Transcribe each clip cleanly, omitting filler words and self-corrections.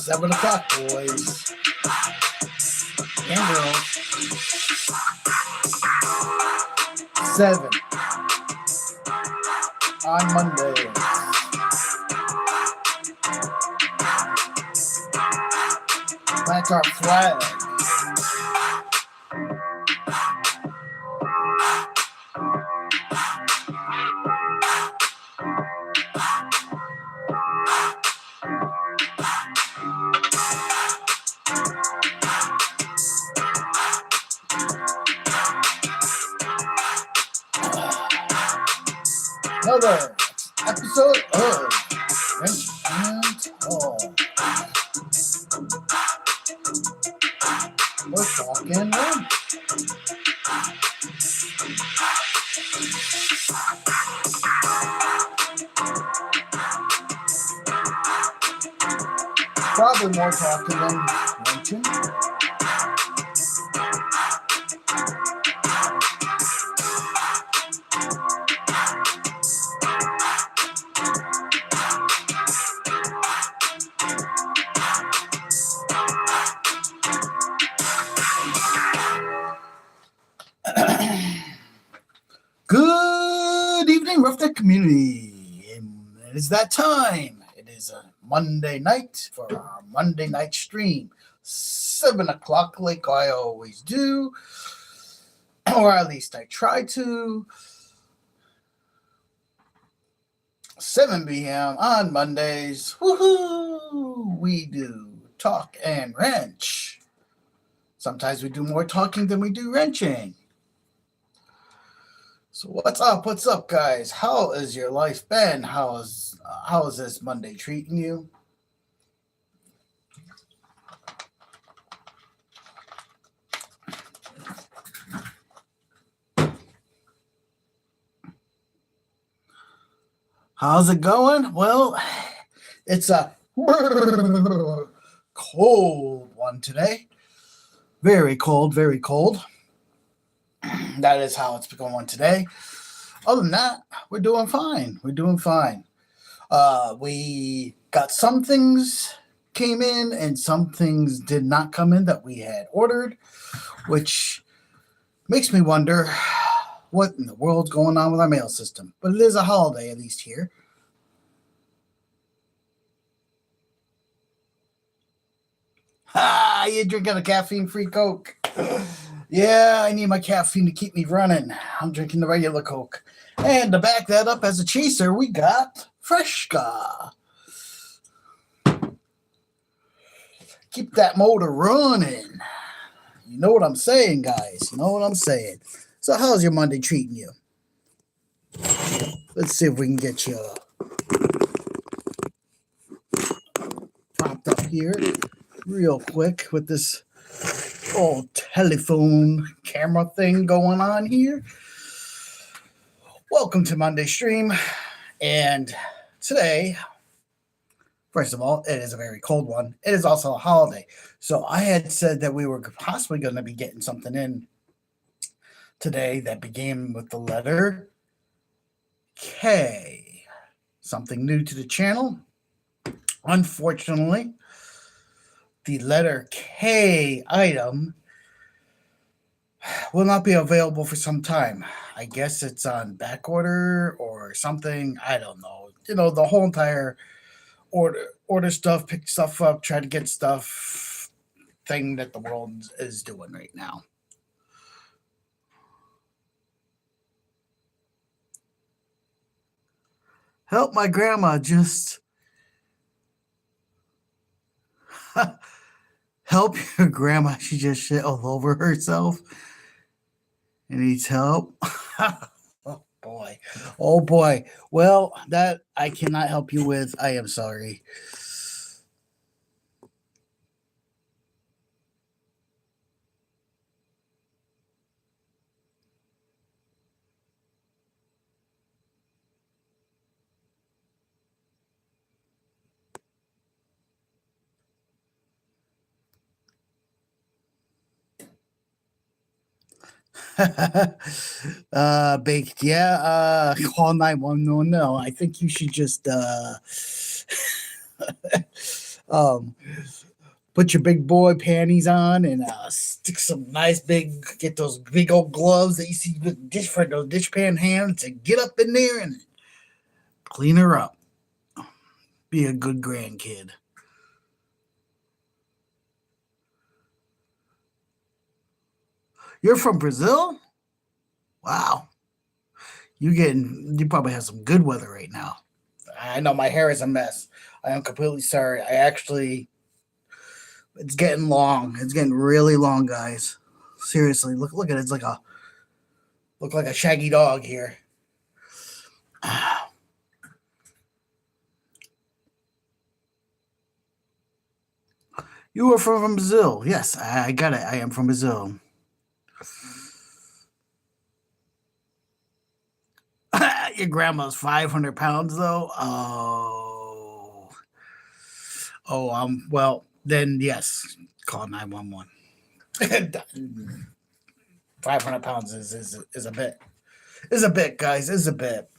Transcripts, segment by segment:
7 o'clock, boys and girls. 7 on Monday. Plant our flag. Another episode of Wrench and Talk. We're talking wrench. Probably more talking than wrenching. Good evening, Roughneck community. It is that time. It is a Monday night for our Monday night stream. 7 o'clock, like I always do. Or at least I try to. 7 p.m. on Mondays. Woohoo! We do talk and wrench. Sometimes we do more talking than we do wrenching. So what's up? What's up, guys? How has your life been? How is this Monday treating you? How's it going? Well, it's a cold one today. Very cold, very cold. That is how it's going today. Other than that, we're doing fine. We're doing fine. We got some things came in and some things did not come in that we had ordered, which makes me wonder what in the world's going on with our mail system. But it is a holiday, at least here. You're drinking a caffeine-free Coke. Yeah, I need my caffeine to keep me running. I'm drinking the regular Coke. And to back that up as a chaser, we got Freshka. Keep that motor running. You know what I'm saying, guys. You know what I'm saying. So how's your Monday treating you? Let's see if we can get you popped up here real quick with this old telephone camera thing going on here. Welcome to Monday stream. And today, first of all, it is a very cold one. It is also a holiday. So I had said that we were possibly going to be getting something in today that began with the letter K. Something new to the channel. Unfortunately, the letter K item will not be available for some time. I guess it's on back order or something. I don't know. You know, the whole entire order stuff, pick stuff up, try to get stuff thing that the world is doing right now. Help my grandma just help your grandma. She just shit all over herself and needs help. Oh boy. Oh boy. Well, that I cannot help you with. I am sorry. Baked, yeah. Call 911. No, I think you should just Um, put your big boy panties on and stick some nice big, get those big old gloves that you see with dish for those dishpan hands and get up in there and clean her up. Be a good grandkid. You're from Brazil? Wow. You probably have some good weather right now. I know my hair is a mess. I am completely sorry. It's getting long. It's getting really long, guys. Seriously, look at it. It's look like a shaggy dog here. You are from Brazil. Yes, I got it. I am from Brazil. Your grandma's 500 pounds, though. Well, then yes, call 911. 500 pounds is a bit. Is a bit, guys. Is a bit.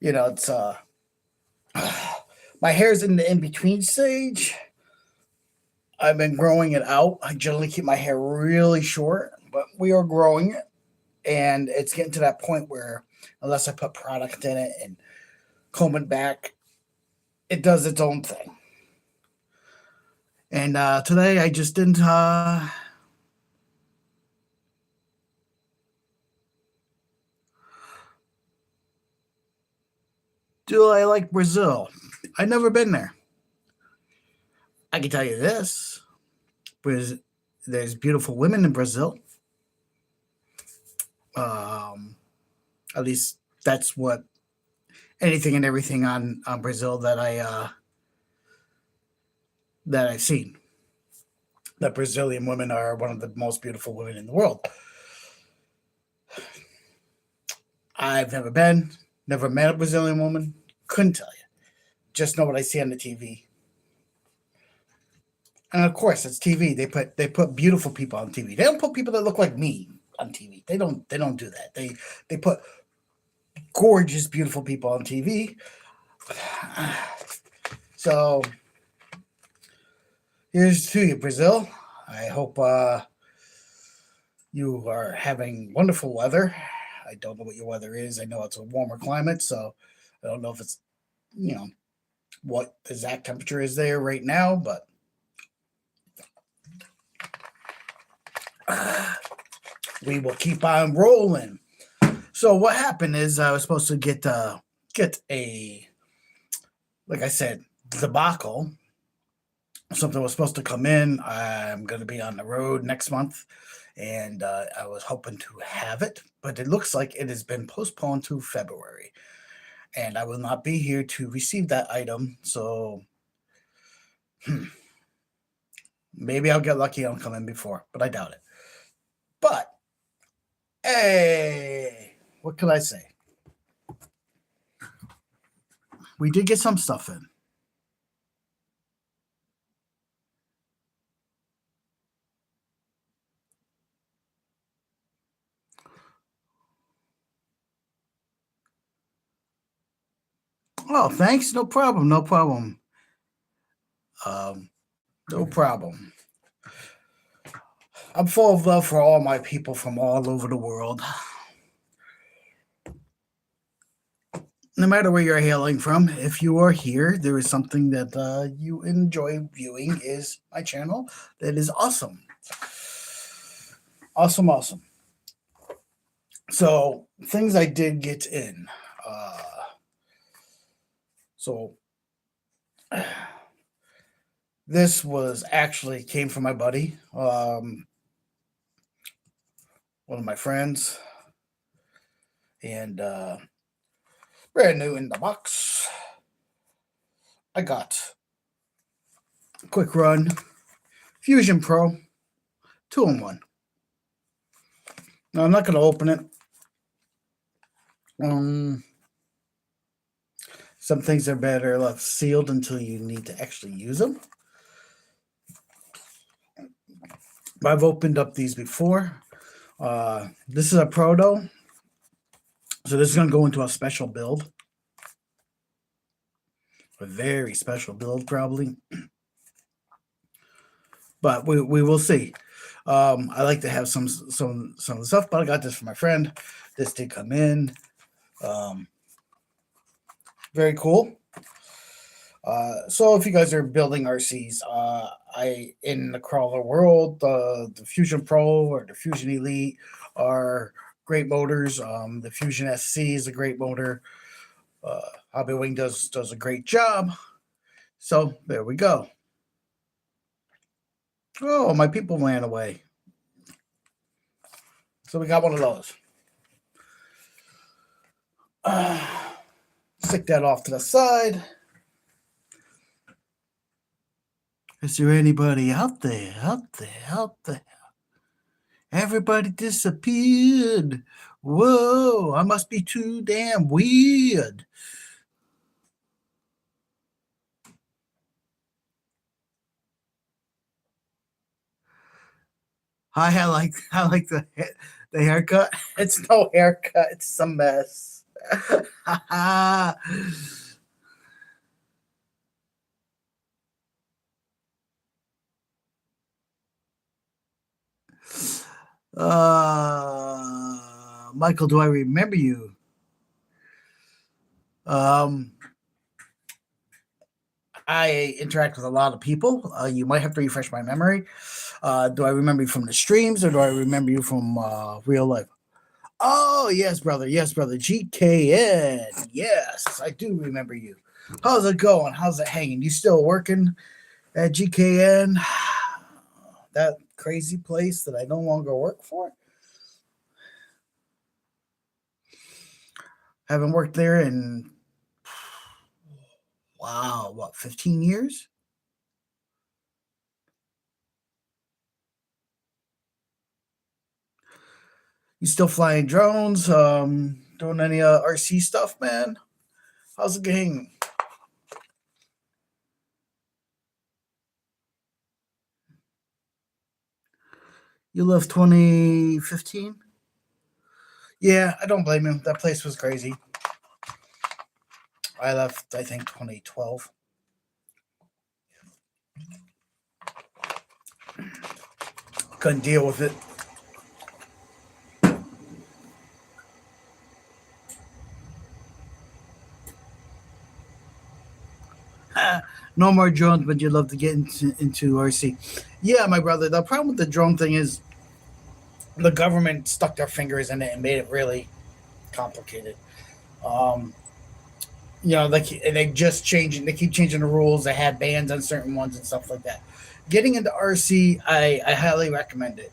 It's my hair's in the in between stage. I've been growing it out. I generally keep my hair really short, but we are growing it, and it's getting to that point where unless I put product in it and comb it back, it does its own thing. And today I just didn't. Do I like Brazil? I've never been there. I can tell you this: there's beautiful women in Brazil. At least that's what anything and everything on Brazil that I've seen. That Brazilian women are one of the most beautiful women in the world. I've never been, never met a Brazilian woman. Couldn't tell you. Just know what I see on the TV. And of course, it's TV. They put beautiful people on TV. They don't put people that look like me on TV. They don't do that. They put gorgeous, beautiful people on TV. So here's to you, Brazil. I hope you are having wonderful weather. I don't know what your weather is. I know it's a warmer climate, so I don't know if it's what the exact temperature is there right now, but we will keep on rolling. So what happened is I was supposed to get a, like I said, debacle. Something was supposed to come in. I'm going to be on the road next month, and I was hoping to have it, but it looks like it has been postponed to February, and I will not be here to receive that item. So maybe I'll get lucky and I'll come in before, but I doubt it. But hey, what can I say? We did get some stuff in. Oh, thanks. No problem. No problem. No problem. I'm full of love for all my people from all over the world. No matter where you're hailing from, if you are here, there is something that you enjoy viewing is my channel. That is awesome. Awesome, awesome. So, things I did get in. So, this was actually came from my buddy, one of my friends, and brand new in the box. I got Quick Run Fusion Pro 2-in-1. Now I'm not going to open it. Some things are better left sealed until you need to actually use them. I've opened up these before. This is a proto. So this is going to go into a special build. A very special build, probably. But we will see. I like to have some of the stuff, but I got this for my friend. This did come in. Um, very cool. So if you guys are building RCs, I in the crawler world, the Fusion Pro or the Fusion Elite are great motors. The Fusion SC is a great motor. Hobby Wing does a great job. So there we go. Oh, my people ran away. So we got one of those. Stick that off to the side. Is there anybody out there? Out there? Out there? Everybody disappeared. Whoa, I must be too damn weird. I like the haircut. It's no haircut. It's a mess. Michael, do I remember you? I interact with a lot of people. You might have to refresh my memory. Do I remember you from the streams or do I remember you from real life? Oh, yes, brother. Yes, brother. GKN. Yes, I do remember you. How's it going? How's it hanging? You still working at GKN? That crazy place that I no longer work for? Haven't worked there in, wow, what, 15 years? You still flying drones? Doing any RC stuff, man? How's it going? You left 2015? Yeah, I don't blame him. That place was crazy. I left, I think, 2012. Couldn't deal with it. No more drones, but you'd love to get into RC. Yeah, my brother. The problem with the drone thing is the government stuck their fingers in it and made it really complicated. They just changing. They keep changing the rules. They had bans on certain ones and stuff like that. Getting into RC, I highly recommend it.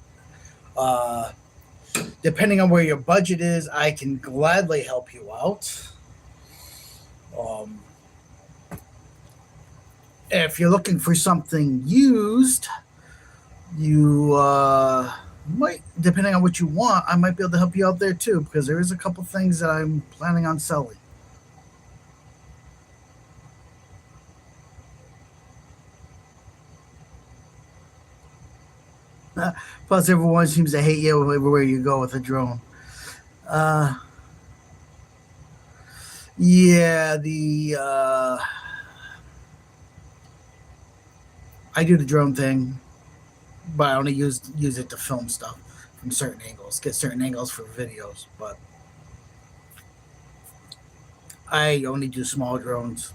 Depending on where your budget is, I can gladly help you out. If you're looking for something used, you might, depending on what you want, I might be able to help you out there too, because there is a couple things that I'm planning on selling. Plus, everyone seems to hate you everywhere you go with a drone. Yeah, I do the drone thing, but I only use it to film stuff from certain angles, get certain angles for videos. But I only do small drones.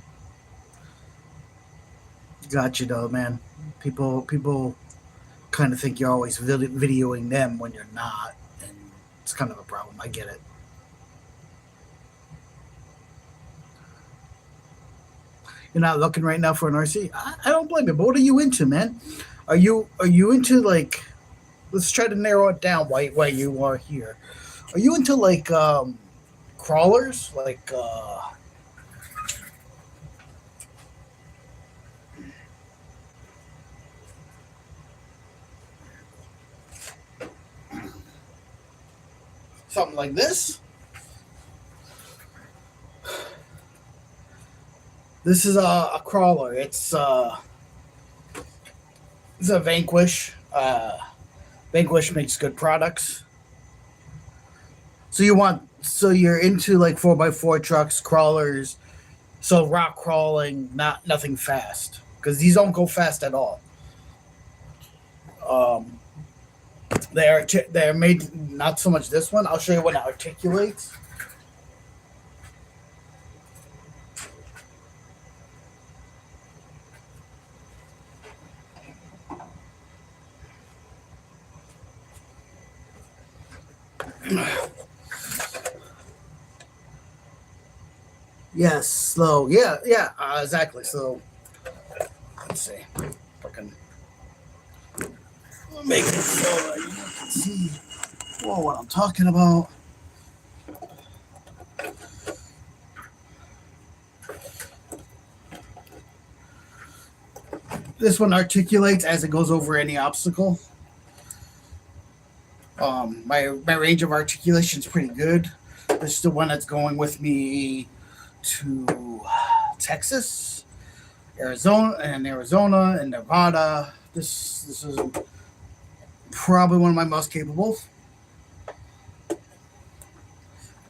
Gotcha, though, man. People kind of think you're always videoing them when you're not, and it's kind of a problem. I get it. You're not looking right now for an RC. I don't blame you. But what are you into, man? Are you into like? Let's try to narrow it down. Why you are here? Are you into like crawlers? Like something like this? This is a crawler. It's a Vanquish. Vanquish makes good products. So you're into like 4x4 trucks, crawlers. So rock crawling, nothing fast, because these don't go fast at all. Um, they're made, not so much this one. I'll show you when it articulates. Yes, slow. Yeah, yeah, exactly. So let's see if I can make it so that you can see what I'm talking about. This one articulates as it goes over any obstacle. My range of articulation is pretty good. This is the one that's going with me to Texas, Arizona, and Nevada. This is probably one of my most capable.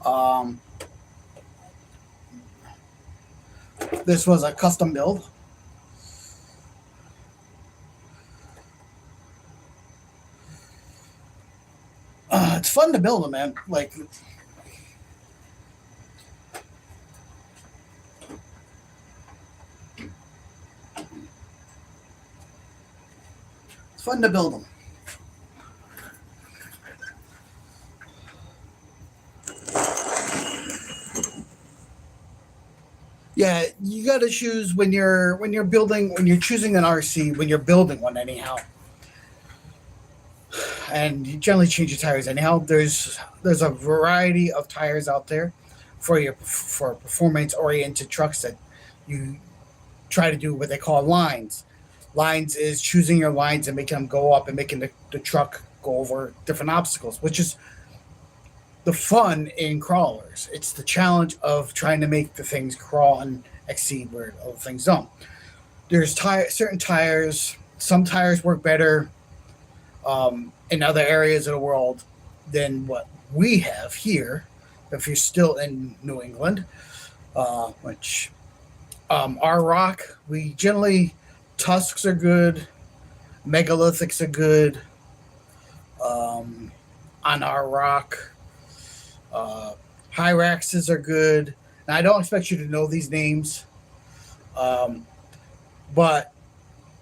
Um, this was a custom build. It's fun to build them, man. Like, it's fun to build them. Yeah, you got to choose when you're choosing an RC, when you're building one anyhow. And you generally change your tires anyhow. There's a variety of tires out there for performance oriented trucks that you try to do what they call lines. Lines is choosing your lines and making them go up and making the truck go over different obstacles, which is the fun in crawlers. It's the challenge of trying to make the things crawl and exceed where other things don't. There's certain tires. Some tires work better in other areas of the world than what we have here. If you're still in New England, which our rock, we generally tusks are good, megalithics are good on our rock. Hyraxes are good. And I don't expect you to know these names, but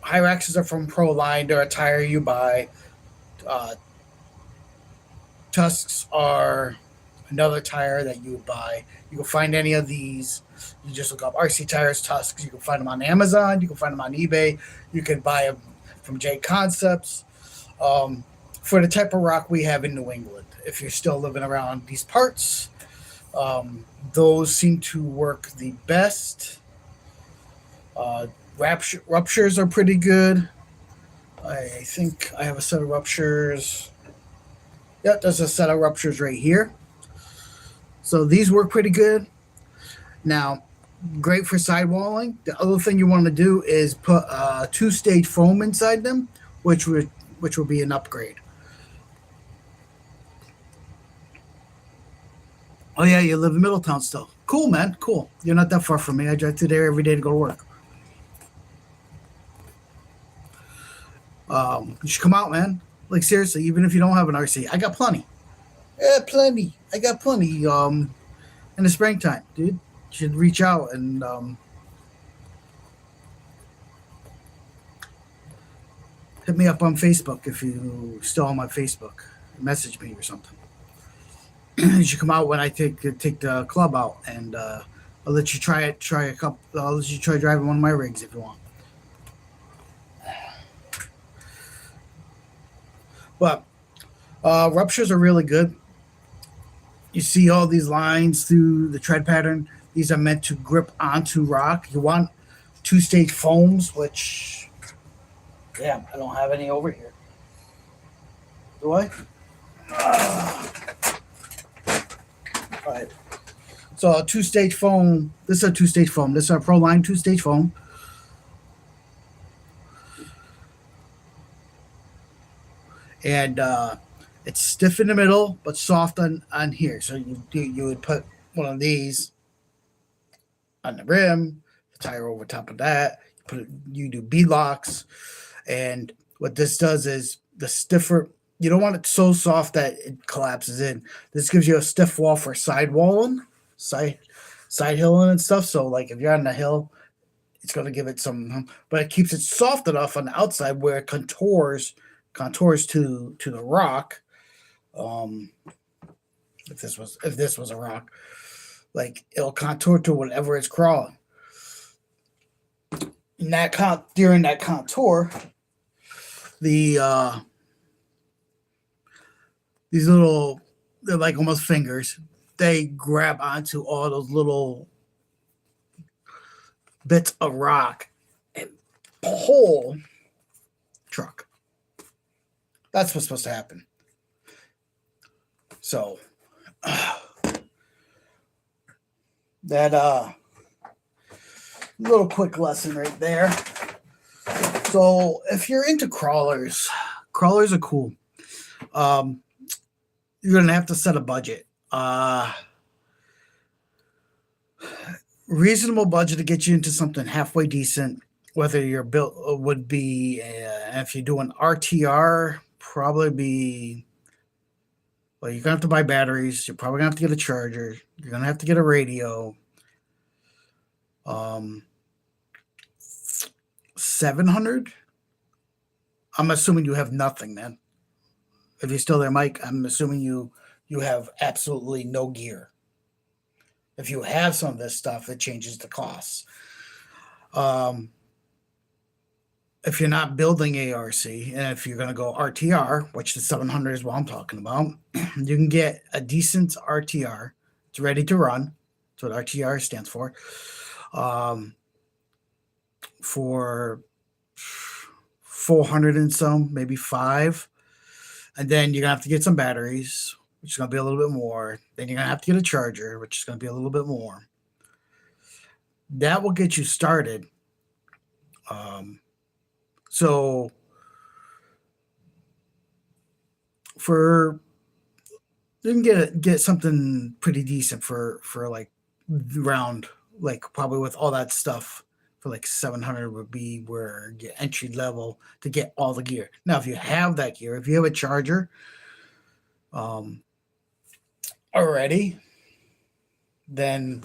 Hyraxes are from Proline. They're a tire you buy. Uh, Tusks are another tire that you would buy. You can find any of these. You just look up RC Tires Tusks. You can find them on Amazon. You can find them on eBay. You can buy them from J Concepts. For the type of rock we have in New England, if you're still living around these parts, those seem to work the best. Ruptures are pretty good. I think I have a set of ruptures. Yep, there's a set of ruptures right here. So these work pretty good. Now, great for sidewalling. The other thing you want to do is put two-stage foam inside them, which would be an upgrade. Oh yeah, you live in Middletown still. Cool, man. Cool. You're not that far from me. I drive through there every day to go to work. You should come out, man. Like seriously, even if you don't have an RC, I got plenty. Yeah, plenty. I got plenty. In the springtime, dude, you should reach out and hit me up on Facebook if you still on my Facebook. Message me or something. You should come out when I take the club out, and I'll let you try it. I'll let you try driving one of my rigs if you want. But ruptures are really good. You see all these lines through the tread pattern. These are meant to grip onto rock. You want two-stage foams, which, damn, I don't have any over here. Do I? All right. So a two-stage foam. This is a two-stage foam. This is a Proline two-stage foam. And it's stiff in the middle, but soft on here. So you would put one of these on the rim, the tire over top of that. You do beadlocks, and what this does is the stiffer. You don't want it so soft that it collapses in. This gives you a stiff wall for sidewalling, side hilling and stuff. So like if you're on the hill, it's going to give it some, but it keeps it soft enough on the outside where it contours to the rock. Um, if this was a rock, like it'll contour to whatever it's crawling. In that during that contour, the these little, they're like almost fingers. They grab onto all those little bits of rock and pull truck. That's what's supposed to happen. So that little quick lesson right there. So if you're into crawlers are cool. You're gonna have to set a budget. Reasonable budget to get you into something halfway decent. Whether you're built would be, if you do an RTR, probably be. Well, you're gonna have to buy batteries. You're probably gonna have to get a charger. You're gonna have to get a radio. 700. I'm assuming you have nothing then. If you're still there, Mike, I'm assuming you have absolutely no gear. If you have some of this stuff, it changes the costs. If you're not building ARC, and if you're going to go RTR, which the 700 is what I'm talking about, you can get a decent RTR. It's ready to run. That's what RTR stands for. For 400 and some, maybe $5. And then you're going to have to get some batteries, which is going to be a little bit more. Then you're going to have to get a charger, which is going to be a little bit more. That will get you started. So you can get something pretty decent for like round, like probably with all that stuff for like 700 would be where you get entry level to get all the gear. Now, if you have that gear, if you have a charger already, then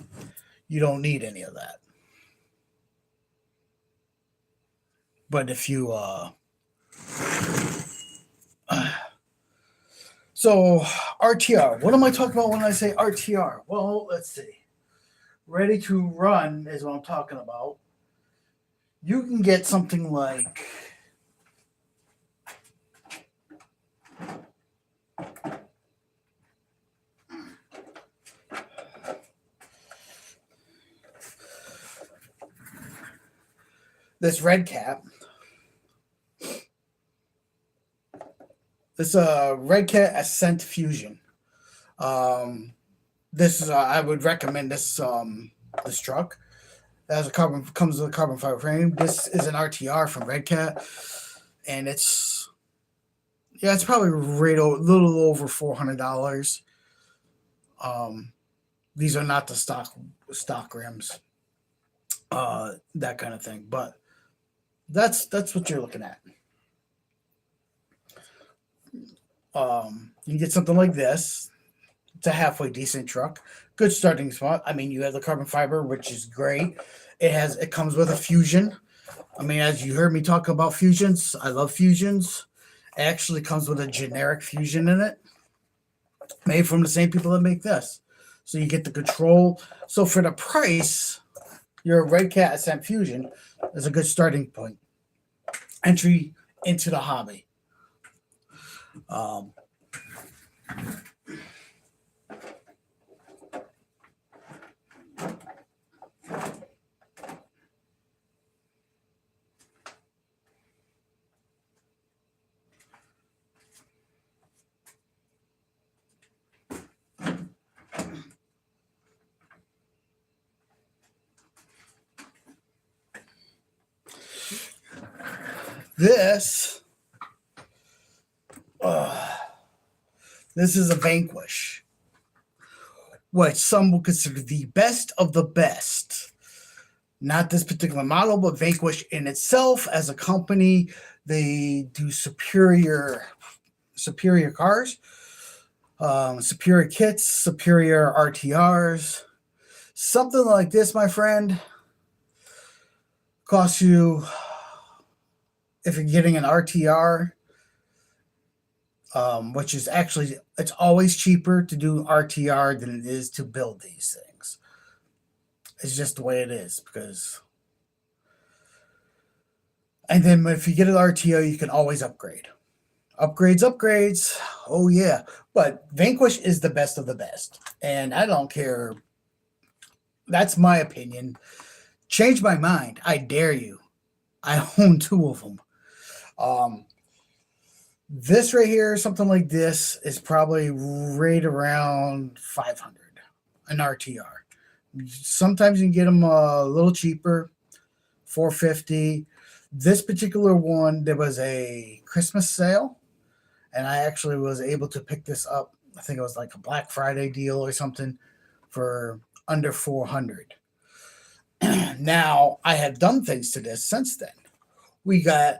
you don't need any of that. But if you so RTR, what am I talking about when I say RTR? Well, let's see. Ready to run is what I'm talking about. You can get something like this red cap. This Red Cat Ascent Fusion. This is I would recommend this this truck. It has comes with a carbon fiber frame. This is an RTR from Red Cat, and it's probably right a little over $400. These are not the stock rims, that kind of thing. But that's what you're looking at. You can get something like this. It's a halfway decent truck. Good starting spot. I mean, you have the carbon fiber, which is great. It comes with a Fusion. I mean, as you heard me talk about Fusions, I love Fusions. It actually comes with a generic Fusion in it, made from the same people that make this. So you get the control. So for the price, your Red Cat Ascent Fusion is a good starting point. Entry into the hobby. This is a Vanquish, which some will consider the best of the best. Not this particular model, but Vanquish in itself as a company, they do superior cars, superior kits, superior RTRs. Something like this, my friend, costs you, if you're getting an RTR, which is actually, it's always cheaper to do RTR than it is to build these things. It's just the way it is, because, and then if you get an RTO, you can always upgrade. Upgrades. Oh yeah. But Vanquish is the best of the best. And I don't care. That's my opinion. Change my mind. I dare you. I own 2 of them. This right here, something like this, is probably right around 500, an RTR. Sometimes you can get them a little cheaper, 450. This particular one, there was a Christmas sale, and I actually was able to pick this up. I think it was like a Black Friday deal or something for under 400. Now, I have done things to this since then. We got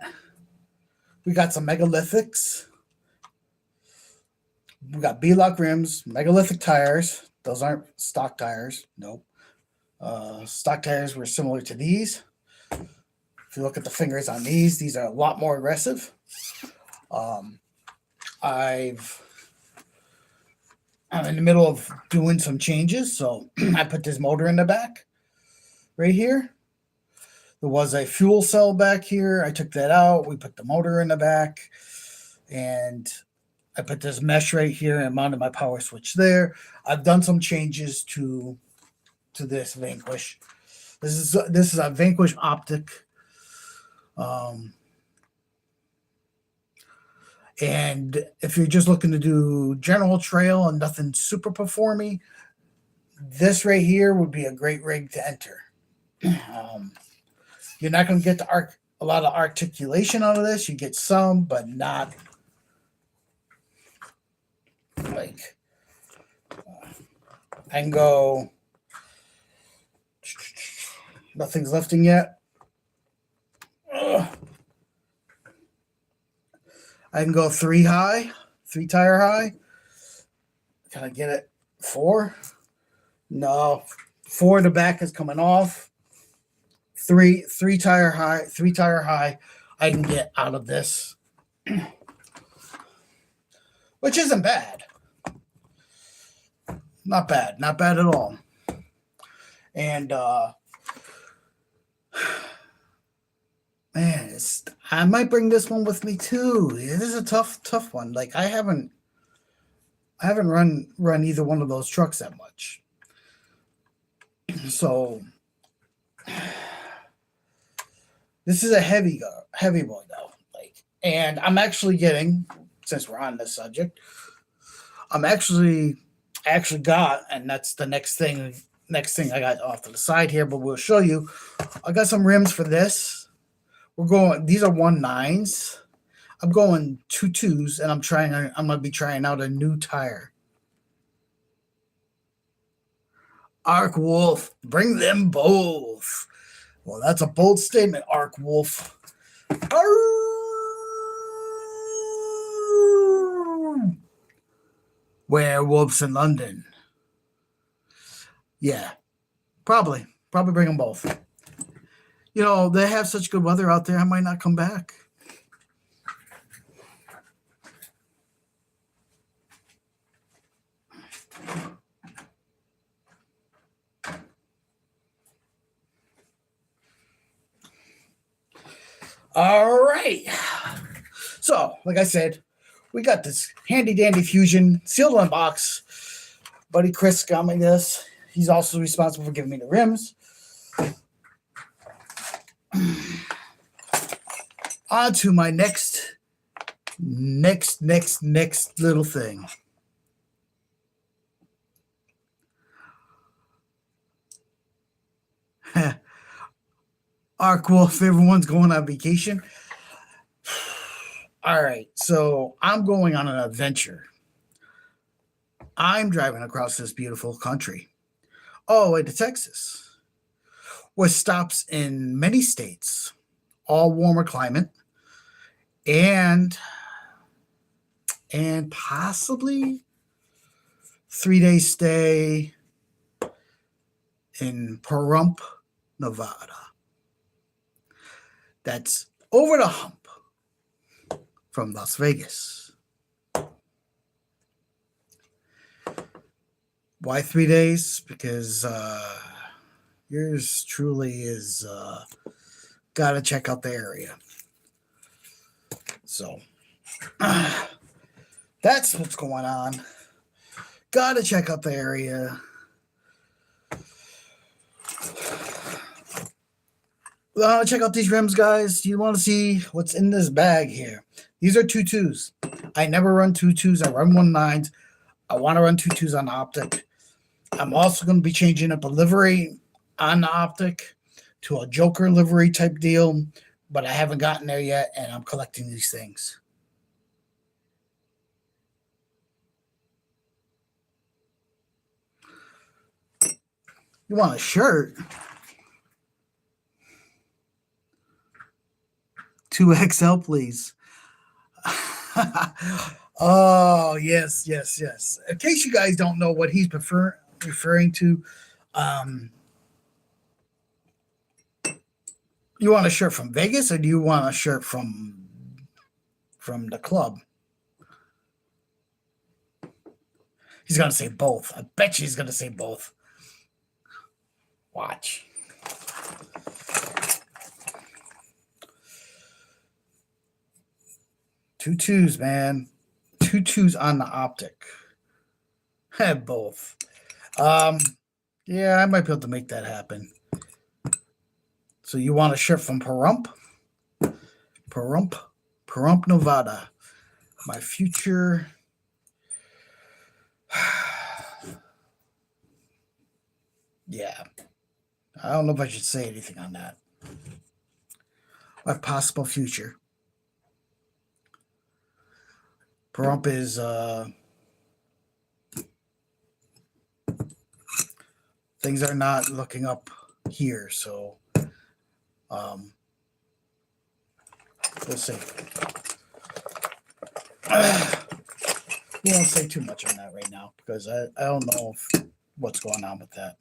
some megalithics. We got B-lock rims, megalithic tires. Those aren't stock tires. Nope. Stock tires were similar to these. If you look at the fingers on these are a lot more aggressive. I'm in the middle of doing some changes, so I put this motor in the back right here. There was a fuel cell back here. I took that out. We put the motor in the back, and I put this mesh right here and mounted my power switch there. I've done some changes to this Vanquish. This is a Vanquish Optic. And if you're just looking to do general trail and nothing super performy, this right here would be a great rig to enter. You're not going to get a lot of articulation out of this. You get some, but not like I can go. Nothing's lifting yet. Ugh. I can go 3 tire high. Can I get it? 4? No, 4 in the back is coming off. 3 tire high. I can get out of this, which isn't bad. Not bad at all. And man, I might bring this one with me too. It is a tough one. Like I haven't run either one of those trucks that much. So this is a heavy boy though. Like, and I'm actually getting, since we're on this subject, I actually got, and that's the next thing I got off to the side here, but we'll show you. I got some rims for this. These are 1.9s. I'm going 2.2s, and I'm going to be trying out a new tire. Arc Wolf, bring them both. Well, that's a bold statement, Arc Wolf. Werewolves in London. Yeah, probably bring them both. You know, they have such good weather out there, I might not come back. All right. So, like I said, we got this handy dandy Fusion sealed in a box. Buddy Chris got me this. He's also responsible for giving me the rims. On to my next little thing. Arc Wolf, everyone's going on vacation. All right, so I'm going on an adventure. I'm driving across this beautiful country all the way to Texas. with stops in many states, all warmer climate, and possibly 3-day stay in Pahrump, Nevada. That's over the hump from Las Vegas. Why 3 days? Because yours truly is got to check out the area. So that's what's going on. Got to check out the area. Check out these rims, guys. You want to see what's in this bag here. These are 2.2s. I never run 2.2s. I run 1.9s. I want to run 2.2s on the optic. I'm also going to be changing up a livery on the optic to a Joker livery type deal, but I haven't gotten there yet, and I'm collecting these things. You want a shirt? 2XL, please. Oh, yes. In case you guys don't know what he's referring to, you want a shirt from Vegas, or do you want a shirt from the club? He's going to say both. I bet you he's going to say both. Watch. Two twos, man. 2.2s on the optic. Have both. Yeah, I might be able to make that happen. So you want a shirt from Pahrump, Nevada. My future. Yeah. I don't know if I should say anything on that. My possible future. Pahrump is things are not looking up here, so we'll see. We won't say too much on that right now because I don't know what's going on with that.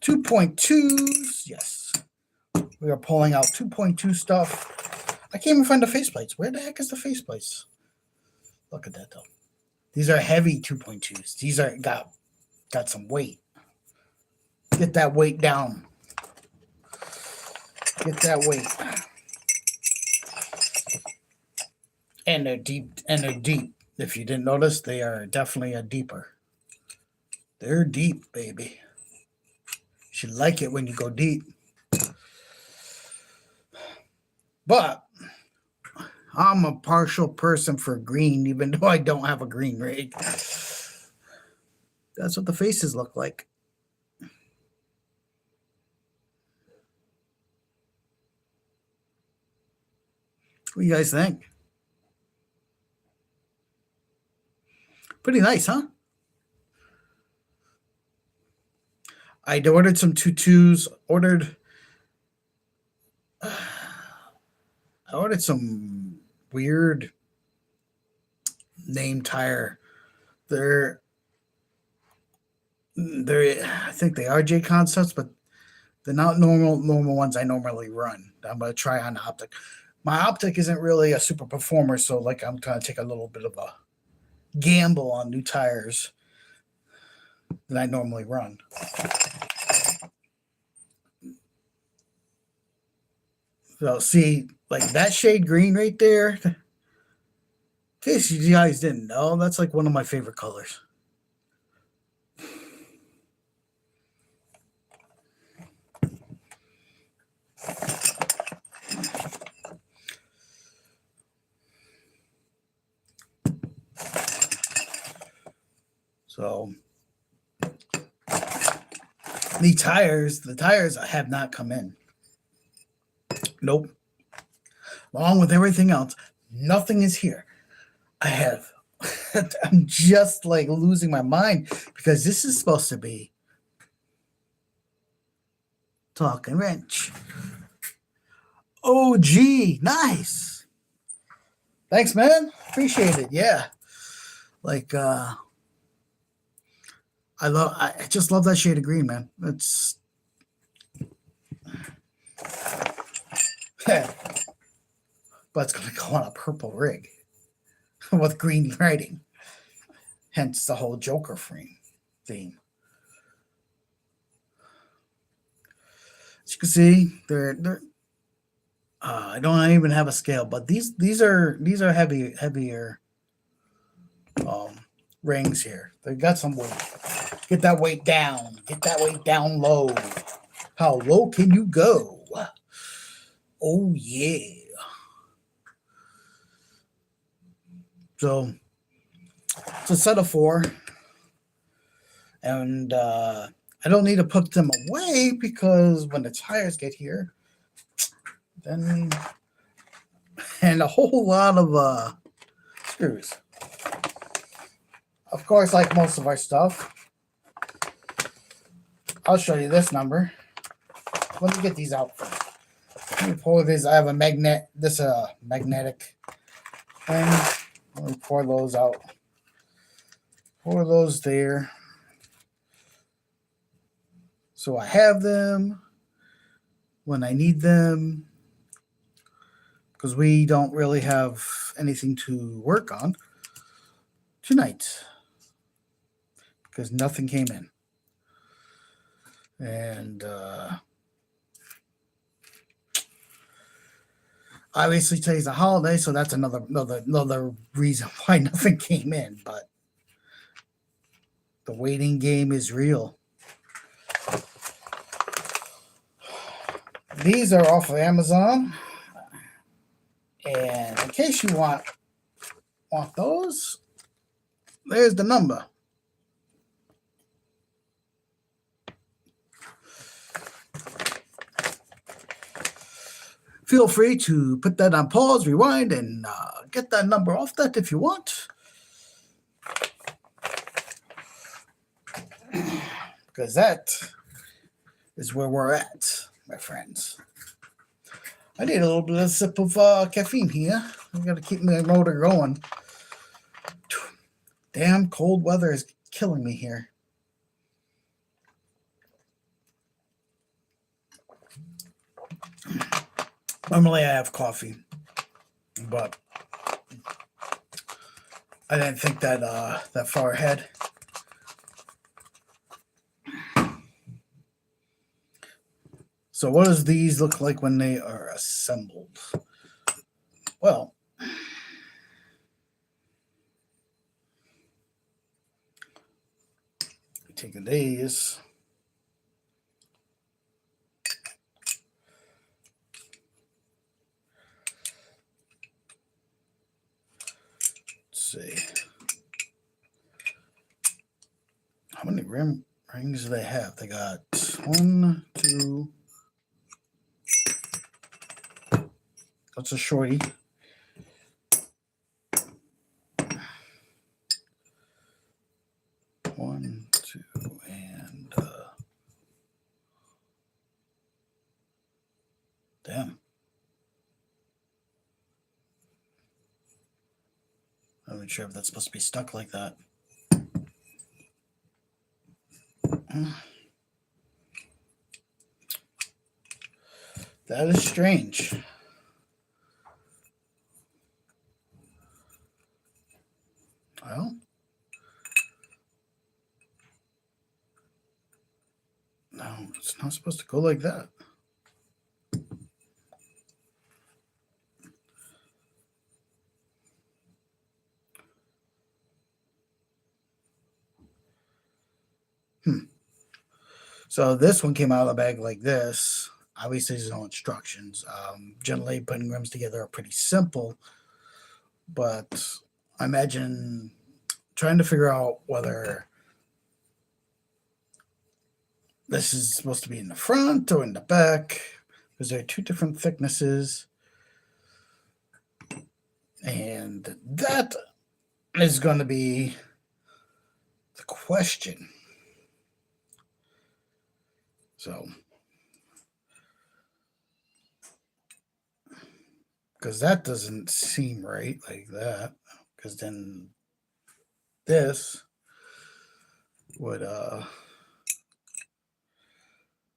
2.2s, yes. We are pulling out 2.2 stuff. I can't even find the faceplates. Where the heck is the faceplates? Look at that though. These are heavy 2.2s. These are got some weight. Get that weight down. Get that weight. And they're deep. If you didn't notice, they are definitely a deeper. They're deep, baby. You should like it when you go deep. But I'm a partial person for green, even though I don't have a green rig. That's what the faces look like. What do you guys think? Pretty nice, huh? I ordered some 2.2s. I ordered some weird name tire. They're I think they are J Concepts, but they're not normal ones I normally run. I'm gonna try on the optic. My optic isn't really a super performer, so like I'm trying to take a little bit of a gamble on new tires that I normally run. So see, like that shade green right there. In case you guys didn't know, that's like one of my favorite colors. So the tires have not come in. Nope. Along with everything else, nothing is here. I'm just like losing my mind because this is supposed to be Talking wrench. OG, nice. Thanks, man. Appreciate it. Yeah. Like I just love that shade of green, man. It's but it's gonna go on a purple rig with green writing. Hence the whole Joker theme. As you can see, they're I don't even have a scale, but these are heavier rings here. They got some weight. Get that weight down. Get that weight down low. How low can you go? Oh yeah. So it's a set of 4, and I don't need to put them away because when the tires get here, then and a whole lot of screws. Of course, like most of our stuff, I'll show you this number. Let me get these out first. Let me pull these. I have a magnetic thing. Let me pour those out. Pour those there. So I have them when I need them, because we don't really have anything to work on tonight because nothing came in. And obviously today's a holiday, so that's another reason why nothing came in. But the waiting game is real. These are off of Amazon, and in case you want those, there's the number. Feel free to put that on pause, rewind, and get that number off that if you want. Because that is where we're at, my friends. I need a little bit of sip of caffeine here. I got to keep my motor going. Damn cold weather is killing me here. Normally I have coffee, but I didn't think that that far ahead. So what does these look like when they are assembled? Well, taking these. See how many rings do they have? They got 1, 2. That's a shorty. 1, 2, and damn. I'm not sure if that's supposed to be stuck like that. That is strange. Well, no, it's not supposed to go like that. So this one came out of the bag like this. Obviously, there's no instructions. Generally, putting rims together are pretty simple, but I imagine trying to figure out whether this is supposed to be in the front or in the back, because there are 2 different thicknesses. And that is going to be the question. So because that doesn't seem right like that, because then this would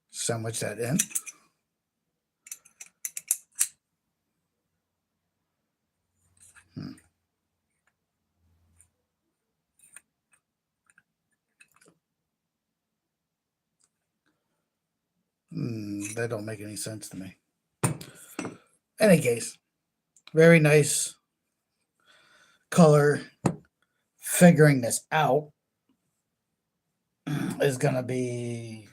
sandwich that in. That don't make any sense to me. Any case, very nice color. Figuring this out is gonna be,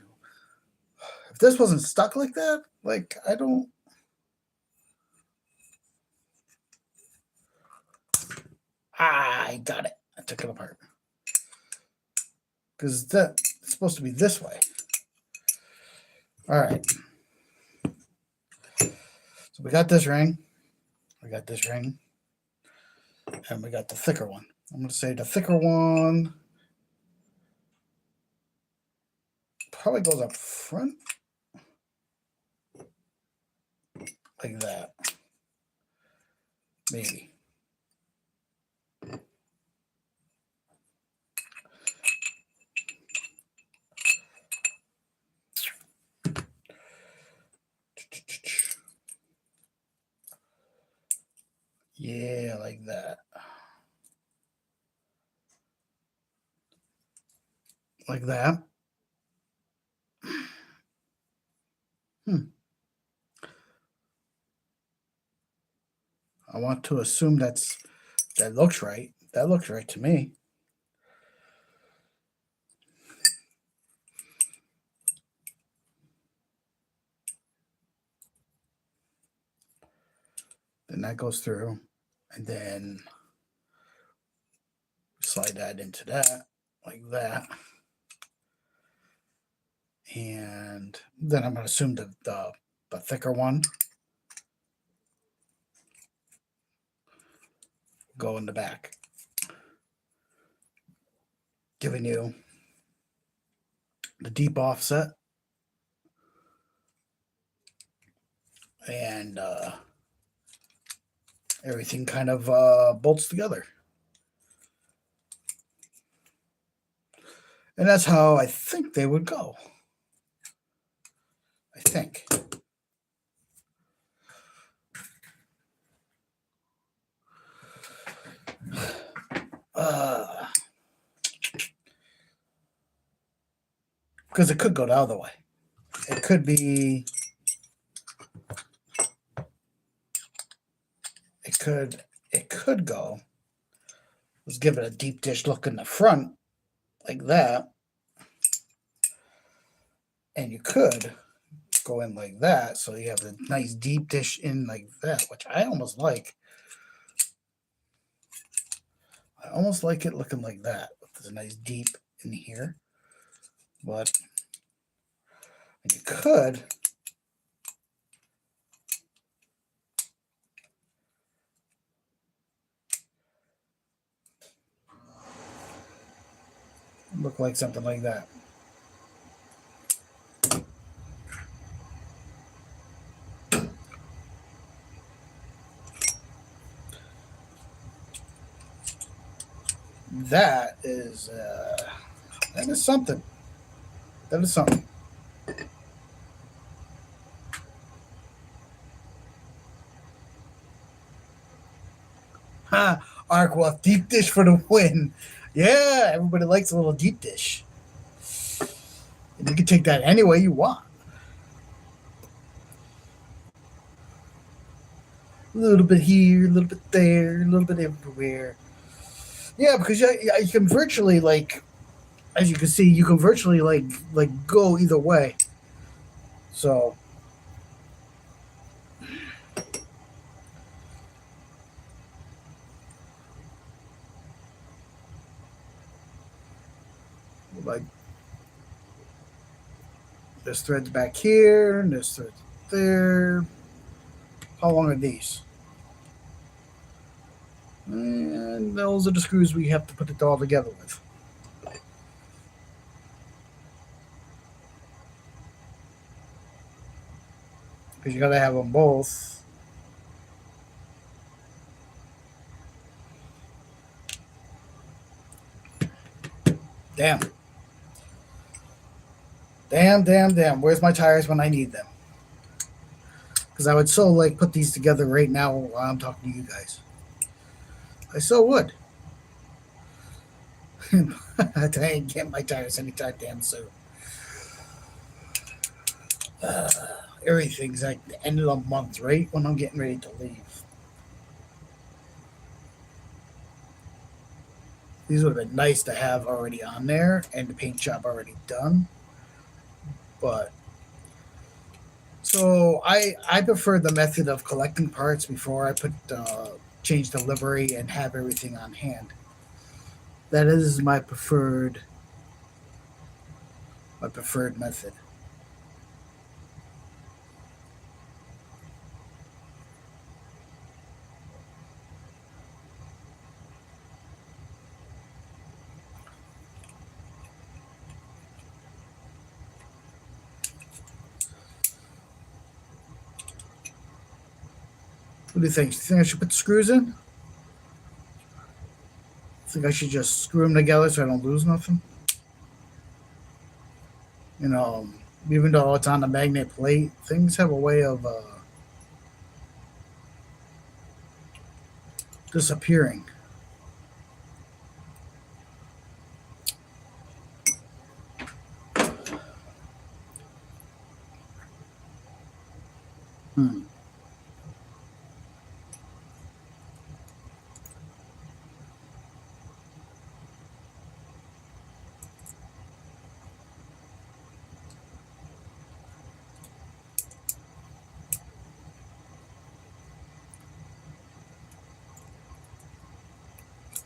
if this wasn't stuck like that, like I got it. I took it apart because that's supposed to be this way. All right. So we got this ring. We got this ring. And we got the thicker one. I'm going to say the thicker one probably goes up front. Like that. Maybe. Yeah, like that. Like that. I want to assume that looks right. That looks right to me. Then that goes through, and then slide that into that, like that. And then I'm going to assume the thicker one go in the back, giving you the deep offset and everything kind of bolts together. And that's how I think they would go. I think. Because it could go the other way. It could be. It could go. Let's give it a deep dish look in the front, like that. And you could go in like that, so you have a nice deep dish in like that, which I almost like. I almost like it looking like that. There's a nice deep in here. But you could look like something like that. That is something. That is something. Ha! Arkwolf deep dish for the win. Yeah, everybody likes a little deep dish. And you can take that any way you want. A little bit here, a little bit there, a little bit everywhere. Yeah, because you can virtually, like, as you can see, you can virtually like go either way. So like this thread's back here, and this thread's there. How long are these? And those are the screws we have to put it all together with. Because you gotta have them both. Damn. Damn. Where's my tires when I need them? Because I would so like put these together right now while I'm talking to you guys. I so would. I ain't getting my tires anytime damn soon. Uh, Everything's like the end of the month, right? When I'm getting ready to leave. These would have been nice to have already on there and the paint job already done. But so I prefer the method of collecting parts before I put change the livery and have everything on hand. That is my preferred method. What do you think? Do you think I should put the screws in? Think I should just screw them together so I don't lose nothing? You know, even though it's on a magnet plate, things have a way of disappearing. Hmm.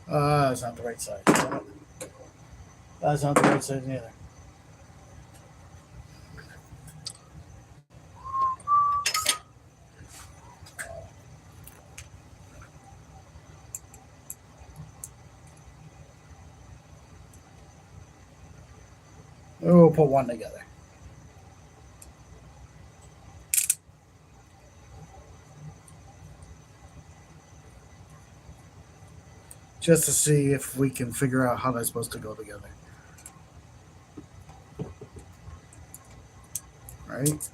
That's not the right side. That's not the right side either. We'll put one together. Just to see if we can figure out how they're supposed to go together. Right?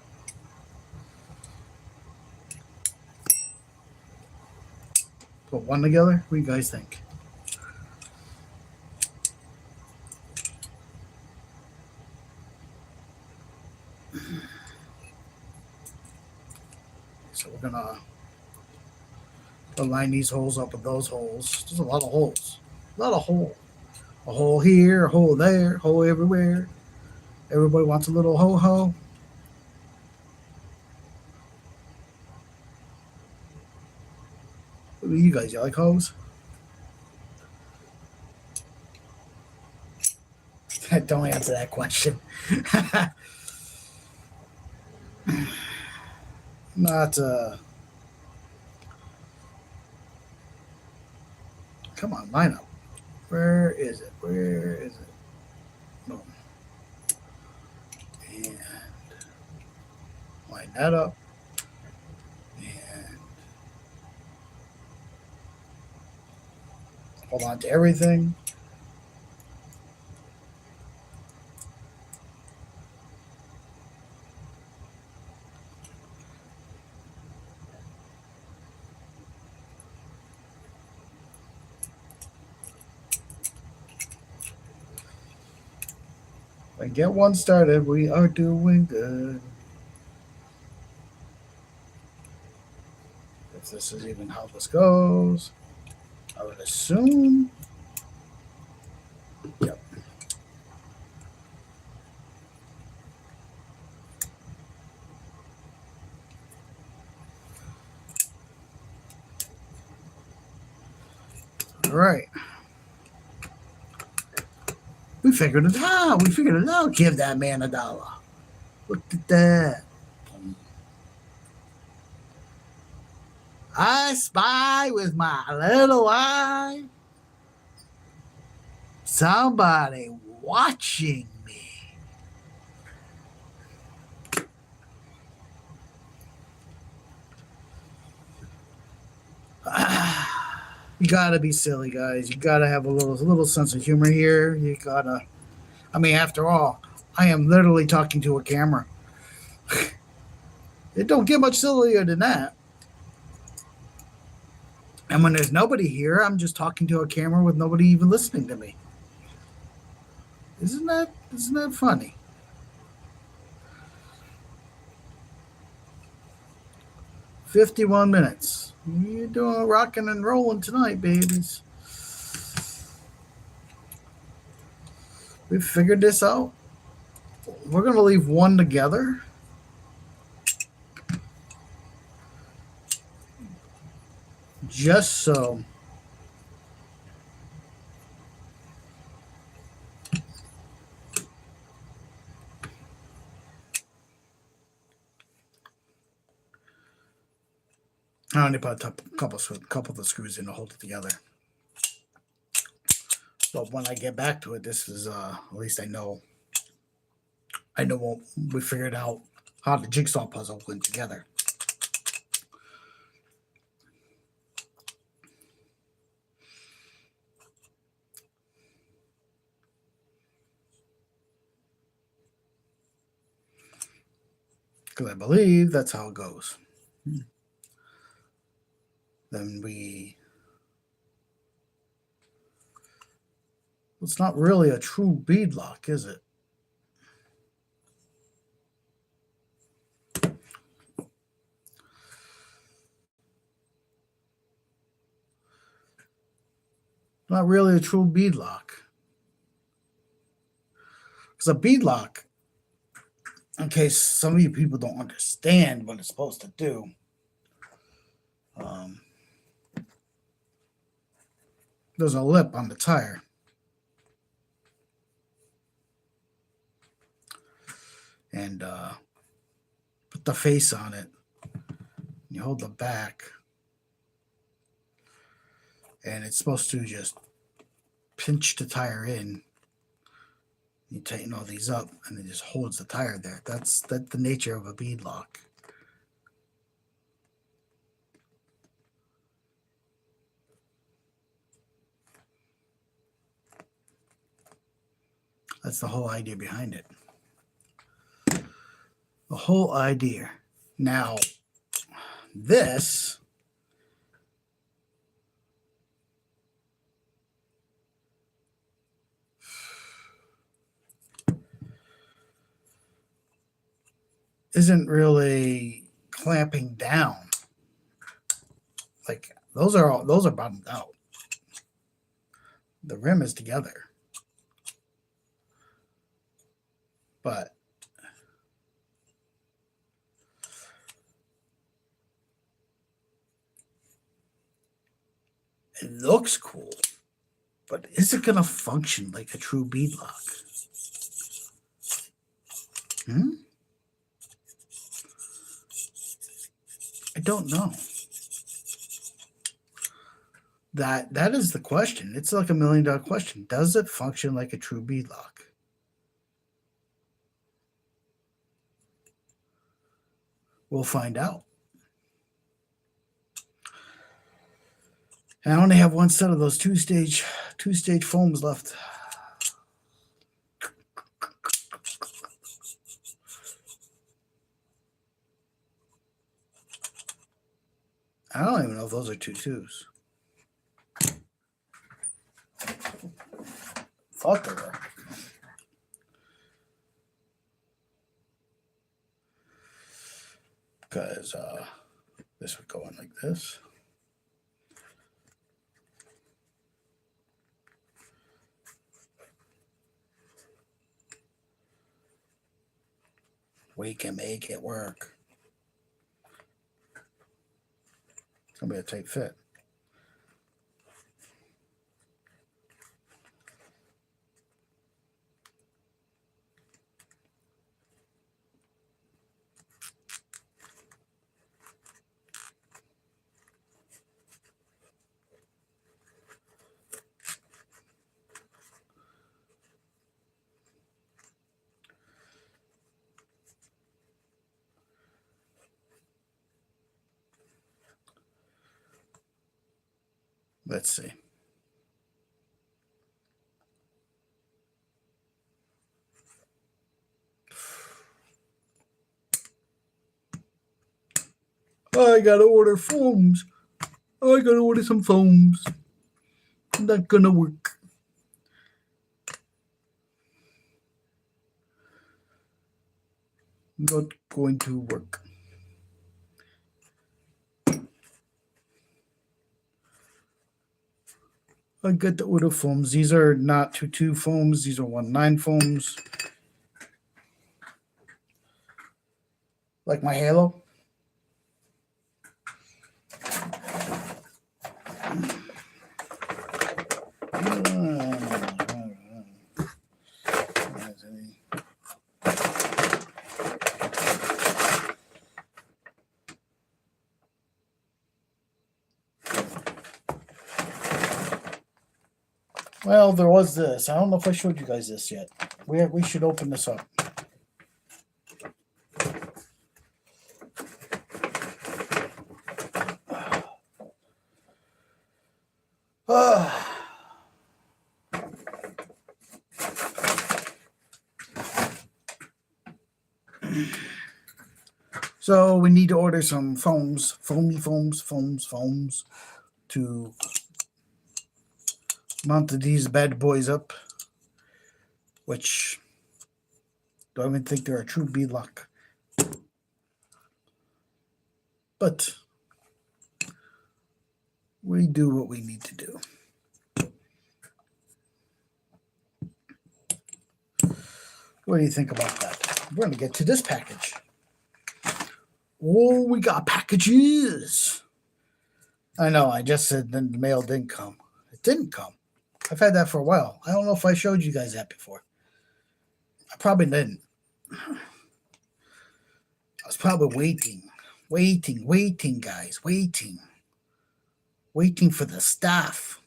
Put one together? What do you guys think? So we're gonna align these holes up with those holes. There's a lot of holes. A lot of holes. A hole here, a hole there, a hole everywhere. Everybody wants a little ho-ho. What do you guys? You like hoes? Don't answer that question. Not come on, line up. Where is it? Where is it? Boom. And line that up. And hold on to everything. And get one started. We are doing good. If this is even how this goes, I would assume. Yep. All right. We figured it out. We figured it out. Give that man $1. Look at that. I spy with my little eye somebody watching me. You gotta be silly, guys. You gotta have a little sense of humor here. You gotta I mean, after all, I am literally talking to a camera. It don't get much sillier than that. And when there's nobody here, I'm just talking to a camera with nobody even listening to me. Isn't that funny? 51 minutes. You're doing rocking and rolling tonight, babies. We figured this out. We're going to leave one together. Just so. I only put a couple of the screws in to hold it together. But when I get back to it, this is at least I know we figured out how the jigsaw puzzle went together. Because I believe that's how it goes. Then it's not really a true bead lock, is it? Not really a true bead lock. Because a bead lock, in case some of you people don't understand what it's supposed to do, there's a lip on the tire. And put the face on it. You hold the back. And it's supposed to just pinch the tire in. You tighten all these up, and it just holds the tire there. That's the nature of a bead lock. That's the whole idea behind it. The whole idea. Now, this isn't really clamping down. Like those are bottomed out. The rim is together. But it looks cool. But is it going to function like a true bead lock? I don't know. That is the question. It's like $1 million question. Does it function like a true bead lock? We'll find out. And I only have one set of those two-stage foams left. I don't even know if those are 2.2s. Thought they were. Because this would go in like this. We can make it work. It's going to be a tight fit. Let's see. I gotta order foams. I gotta order some foams. Not gonna work. Not going to work. I got the order foams. These are not 2.2 foams. These are 1.9 foams. Like my Halo. Well, there was this. I don't know if I showed you guys this yet. We should open this up. So we need to order some foams, foamy foams, to mount these bad boys up, which don't even think they're a true beadlock. But we do what we need to do. What do you think about that? We're going to get to this package. Oh, we got packages. I know, I just said the mail didn't come. It didn't come. I've had that for a while. I don't know if I showed you guys that before. I probably didn't. I was probably waiting, guys, waiting for the stuff.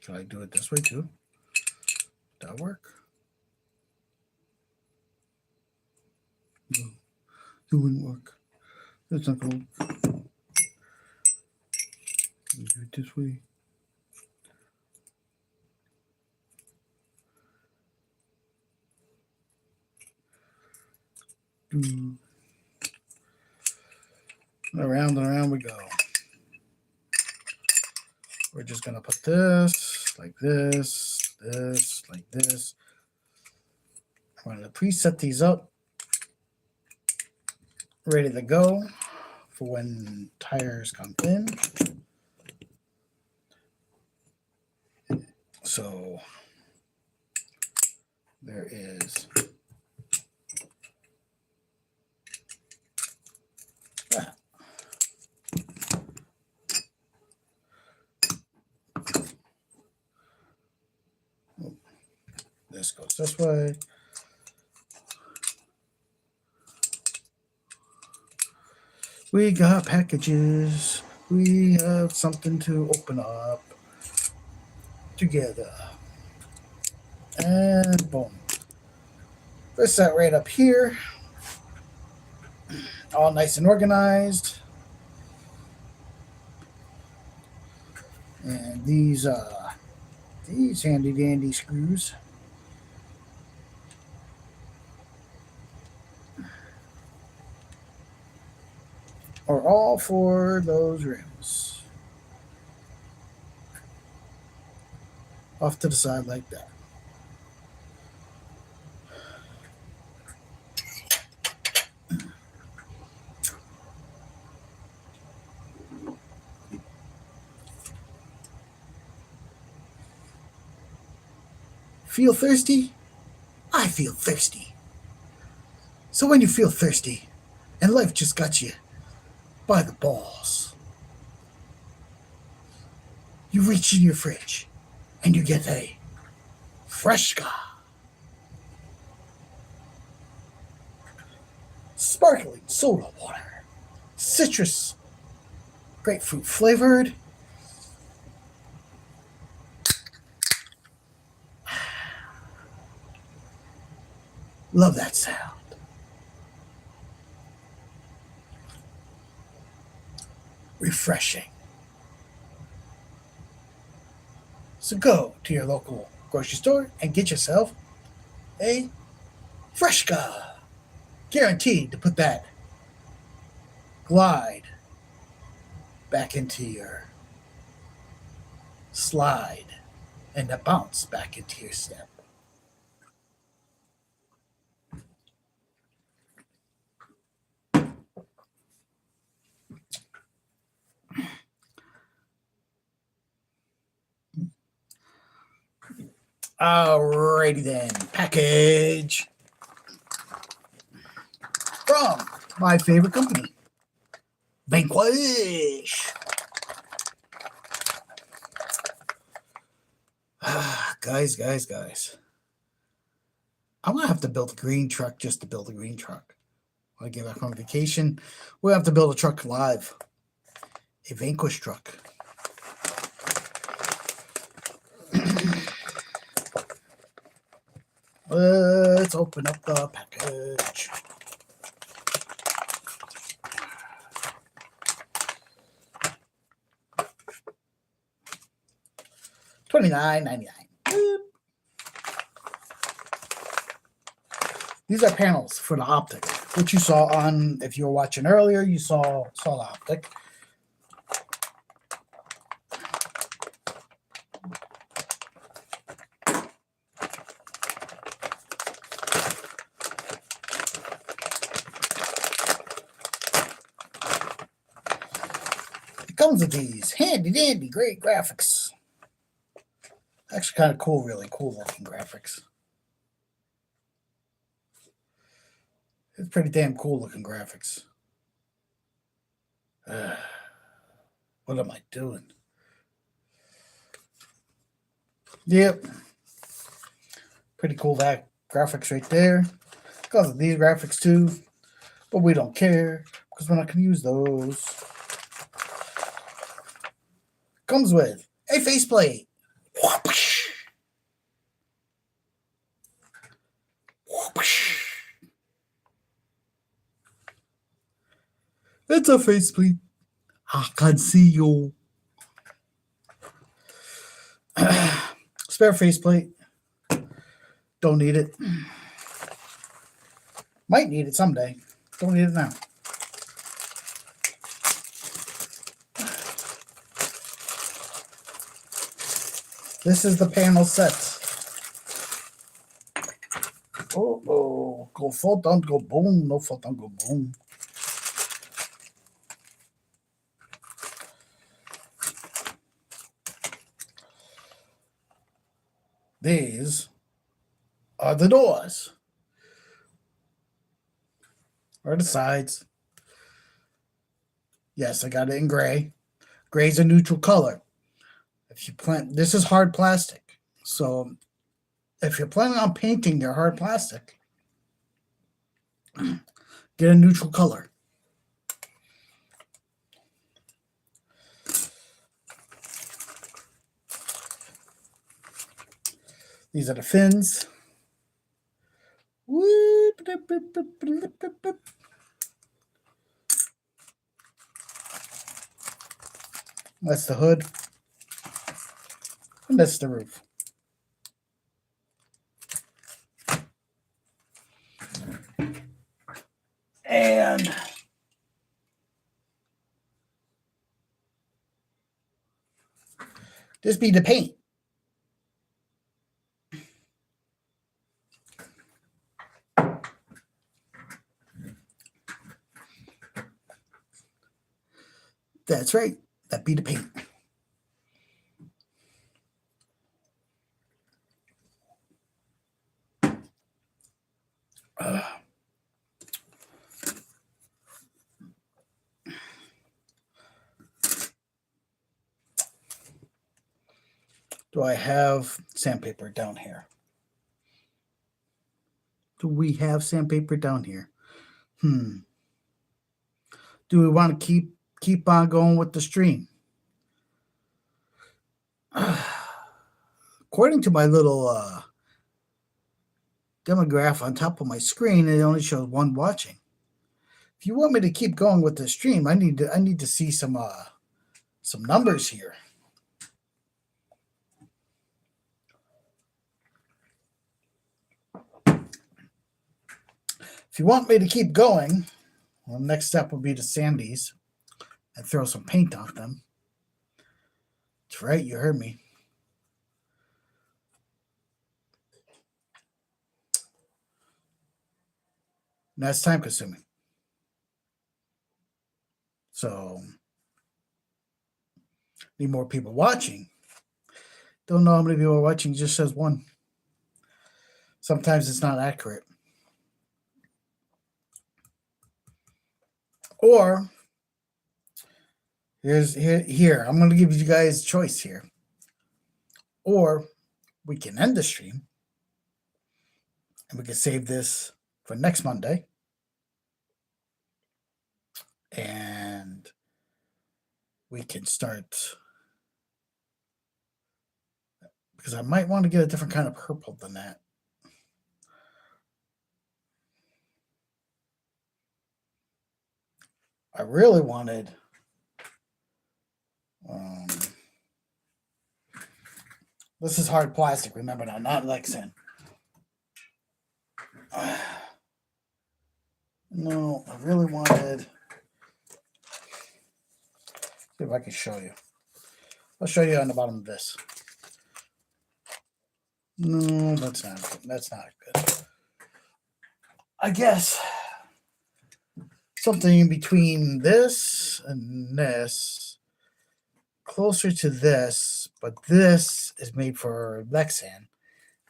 Should I do it this way too? Does that work? No, it wouldn't work. That's not going to work. Do it this way. Around and around we go. We're just going to put this, like this, like this. We're going to preset these up. Ready to go for when tires come in. So there is that. This goes this way. We got packages. We have something to open up together. And boom. Put that right up here. All nice and organized. And these handy dandy screws are all for those rims. Off to the side like that. Feel thirsty? I feel thirsty. So when you feel thirsty and life just got you by the balls, you reach in your fridge and you get a Fresca sparkling soda water, citrus, grapefruit flavored. Love that sound. Refreshing. So go to your local grocery store and get yourself a Freshka. Guaranteed to put that glide back into your slide and the bounce back into your step. Alrighty then, package from my favorite company, Vanquish. Guys. I'm going to have to build a green truck just to build a green truck. When I get back on vacation, we'll have to build a truck live. A Vanquish truck. Let's open up the package. $29.99. These are panels for the optic, which you saw on, if you were watching earlier, you saw the optic. It comes with these handy dandy great graphics. Actually kind of cool, really cool looking graphics. It's pretty damn cool looking graphics. What am I doing? Yep. Pretty cool that graphics right there. Because of these graphics too. But we don't care because we're not going to use those. Comes with a faceplate. It's a faceplate. I can see you. Spare faceplate. Don't need it. Might need it someday. Don't need it now. This is the panel set. Oh, go fall down, go boom. No fall down, go boom. These are the doors. Or the sides. Yes, I got it in gray. Gray's a neutral color. If you plan, this is hard plastic. So if you're planning on painting your hard plastic, get a neutral color. These are the fins. That's the hood. And that's the roof. And this be the paint. That's right. That be the paint. Do I have sandpaper down here? Do we have sandpaper down here? Do we want to keep on going with the stream? According to my little demographic on top of my screen, it only shows one watching. If you want me to keep going with the stream, I need to see some numbers here. If you want me to keep going, well, the next step will be to sand these and throw some paint on them. That's right, you heard me. And that's time consuming. So, need more people watching. Don't know how many people are watching, just says one. Sometimes it's not accurate. Or, here, I'm going to give you guys a choice here. Or, we can end the stream, and we can save this for next Monday. And we can start, because I might want to get a different kind of purple than that. I really wanted this is hard plastic, remember now, not Lexan. No, I really wanted, see if I can show you. I'll show you on the bottom of this. No, that's not good. I guess something in between this and this, closer to this, but this is made for Lexan.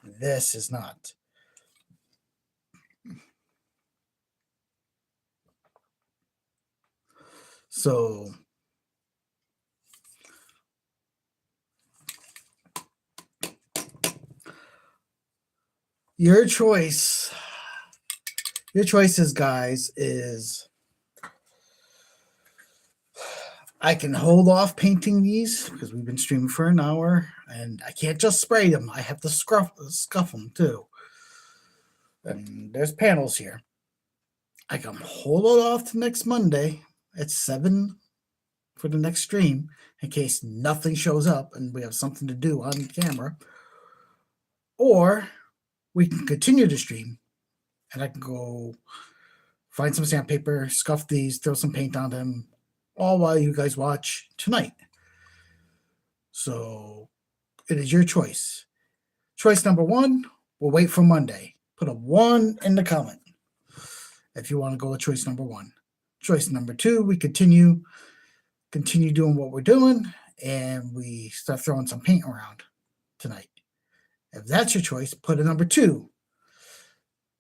This is not. So your choices, guys, is I can hold off painting these because we've been streaming for an hour, and I can't just spray them. I have to scuff them too. And there's panels here. I can hold it off to next Monday at 7 for the next stream in case nothing shows up and we have something to do on camera. Or we can continue the stream and I can go find some sandpaper, scuff these, throw some paint on them, all while you guys watch tonight. So it is your choice. Choice number 1, we'll wait for Monday. Put a 1 in the comment if you want to go with choice number 1. Choice number 2, we continue doing what we're doing, and we start throwing some paint around tonight. If that's your choice, put a number 2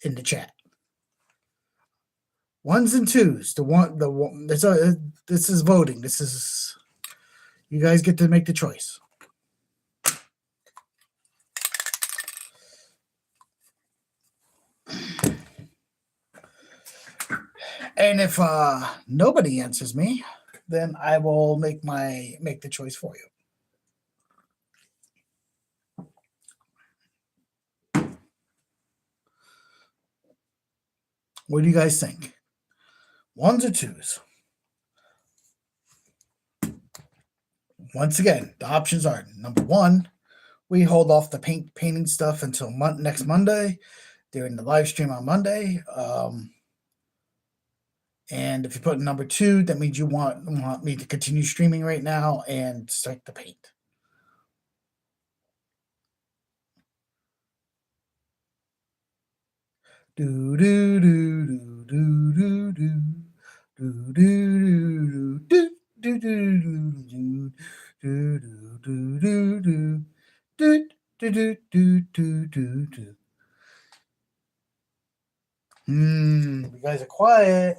in the chat. 1s and 2s. This is voting. This is, you guys get to make the choice. And if nobody answers me, then I will make the choice for you. What do you guys think? 1s or 2s? Once again, the options are number 1, we hold off the painting stuff until next Monday during the live stream on Monday. And if you put number 2, that means you want me to continue streaming right now and start the paint. Do do do do do do do do do do do do do do do do do do. You guys are quiet.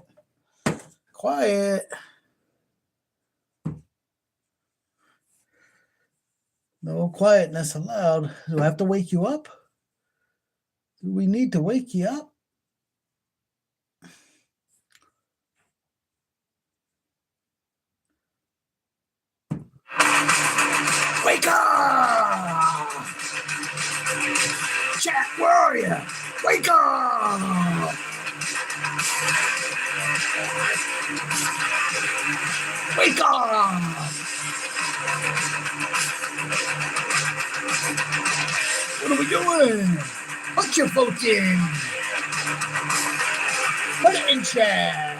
Quiet. No quietness allowed. Do I have to wake you up? Do we need to wake you up? Wake up! Chat, where are you? Wake up! Wake up! What are we doing? Put your vote in. Put it in chat.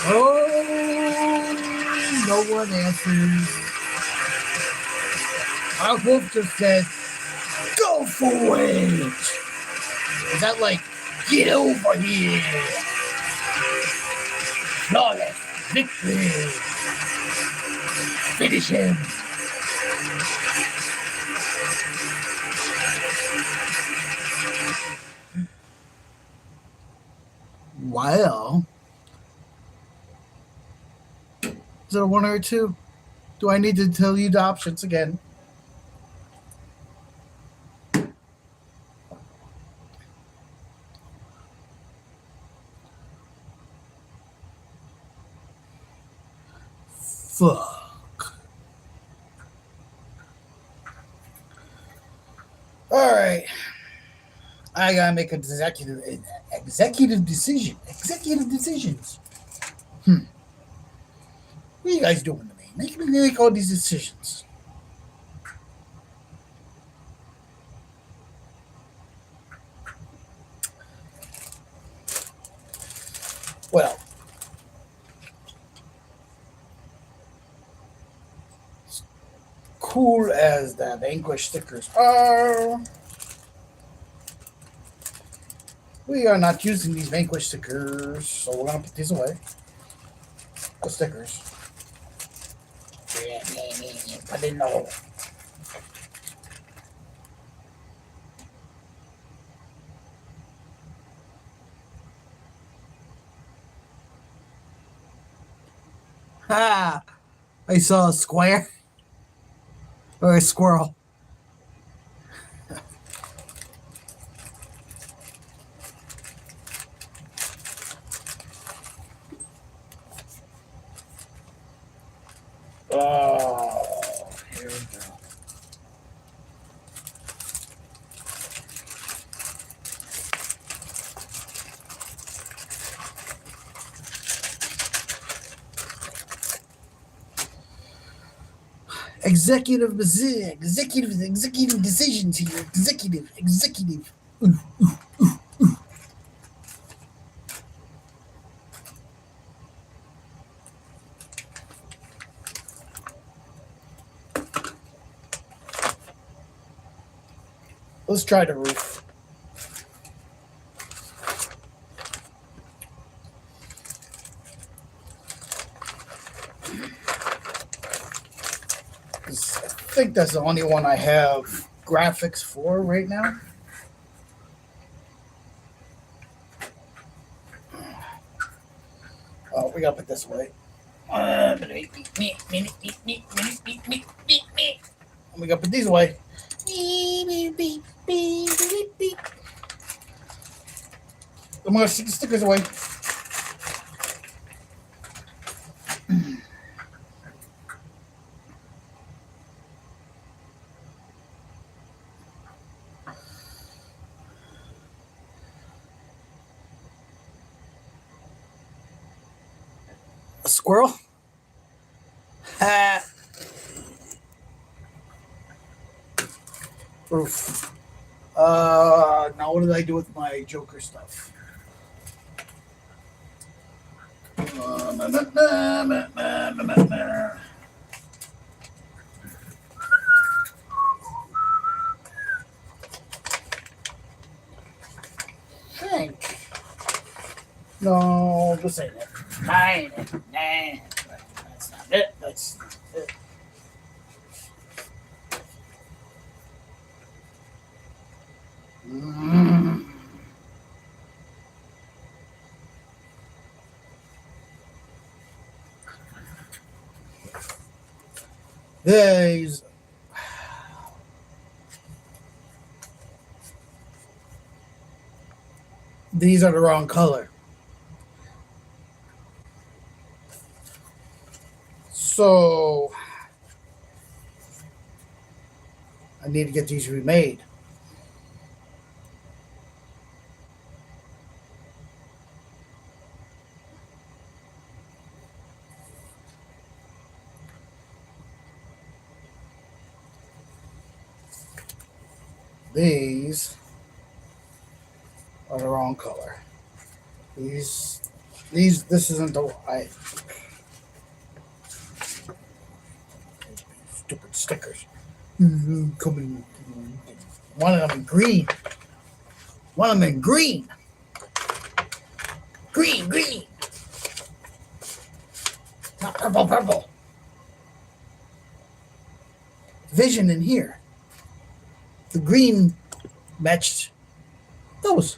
Oh, no one answers. Our wolf just said, "Go for it." Is that like, get over here? Flawless victory. Finish him. Well, is it a 1 or a 2? Do I need to tell you the options again? Fuck. All right. I gotta make an executive decision. Executive decisions. What are you guys doing to me? Making me make all these decisions. Well, as cool as the Vanquish stickers are, we are not using these Vanquish stickers, so we're gonna put these away. The stickers. Put in the hole. Ha! I saw a square or a squirrel. Oh, here we go. Executive decisions here. Executive. Let's try the roof. I think that's the only one I have graphics for right now. Oh, we gotta put this away. We gotta put these away. I'm gonna stick the stickers away. A squirrel? Ha! Oof. Now what did I do with my Joker stuff? Think. No, this ain't it. Nah, that's not it. That's not it. These are the wrong color. So I need to get these remade. These are the wrong color. This isn't the I stupid stickers. Coming. One of them in green. One of them in green. Green. Not purple. Vision in here. The green matched those.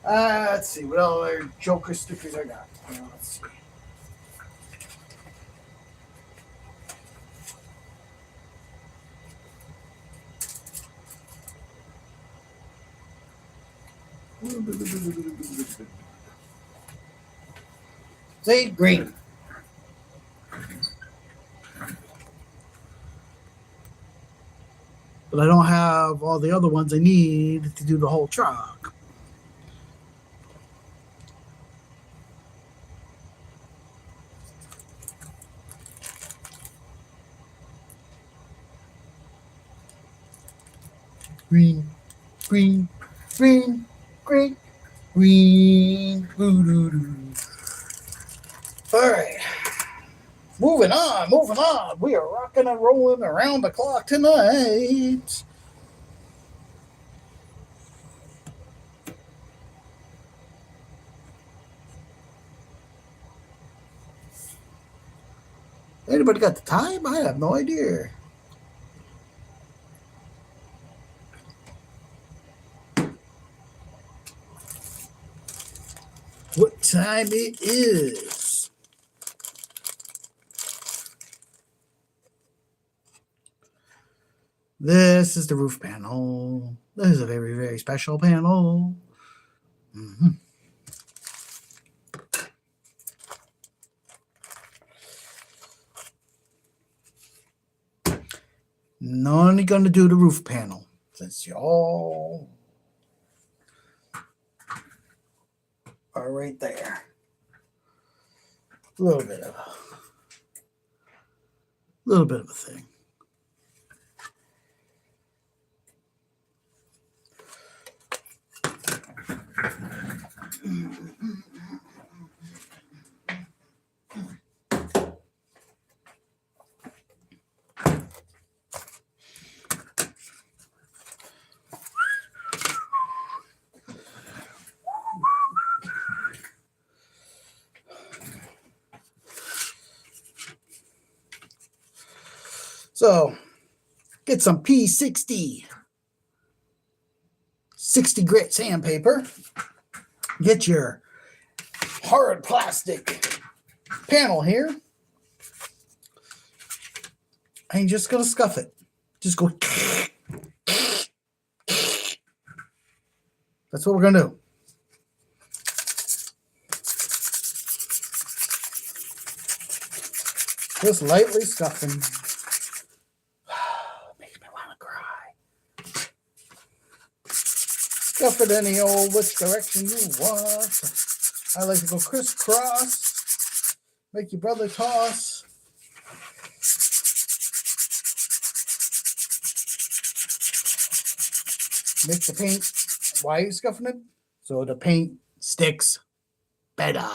Let's see what other Joker stickers I got. Let's see. See, green. But I don't have all the other ones I need to do the whole truck. Green. All right. Moving on. We are rocking and rolling around the clock tonight. Anybody got the time? I have no idea. What time it is? This is the roof panel. This is a very, very special panel. Only going to do the roof panel since y'all are right there. A little bit of a thing. So, get some P60 60 grit sandpaper. Get your hard plastic panel here. And you're just going to scuff it. Just go. That's what we're going to do. Just lightly scuffing. Makes me want to cry. Scuff it any old which direction you want. I like to go crisscross. Make your brother toss. Make the paint. Why are you scuffing it? So the paint sticks better.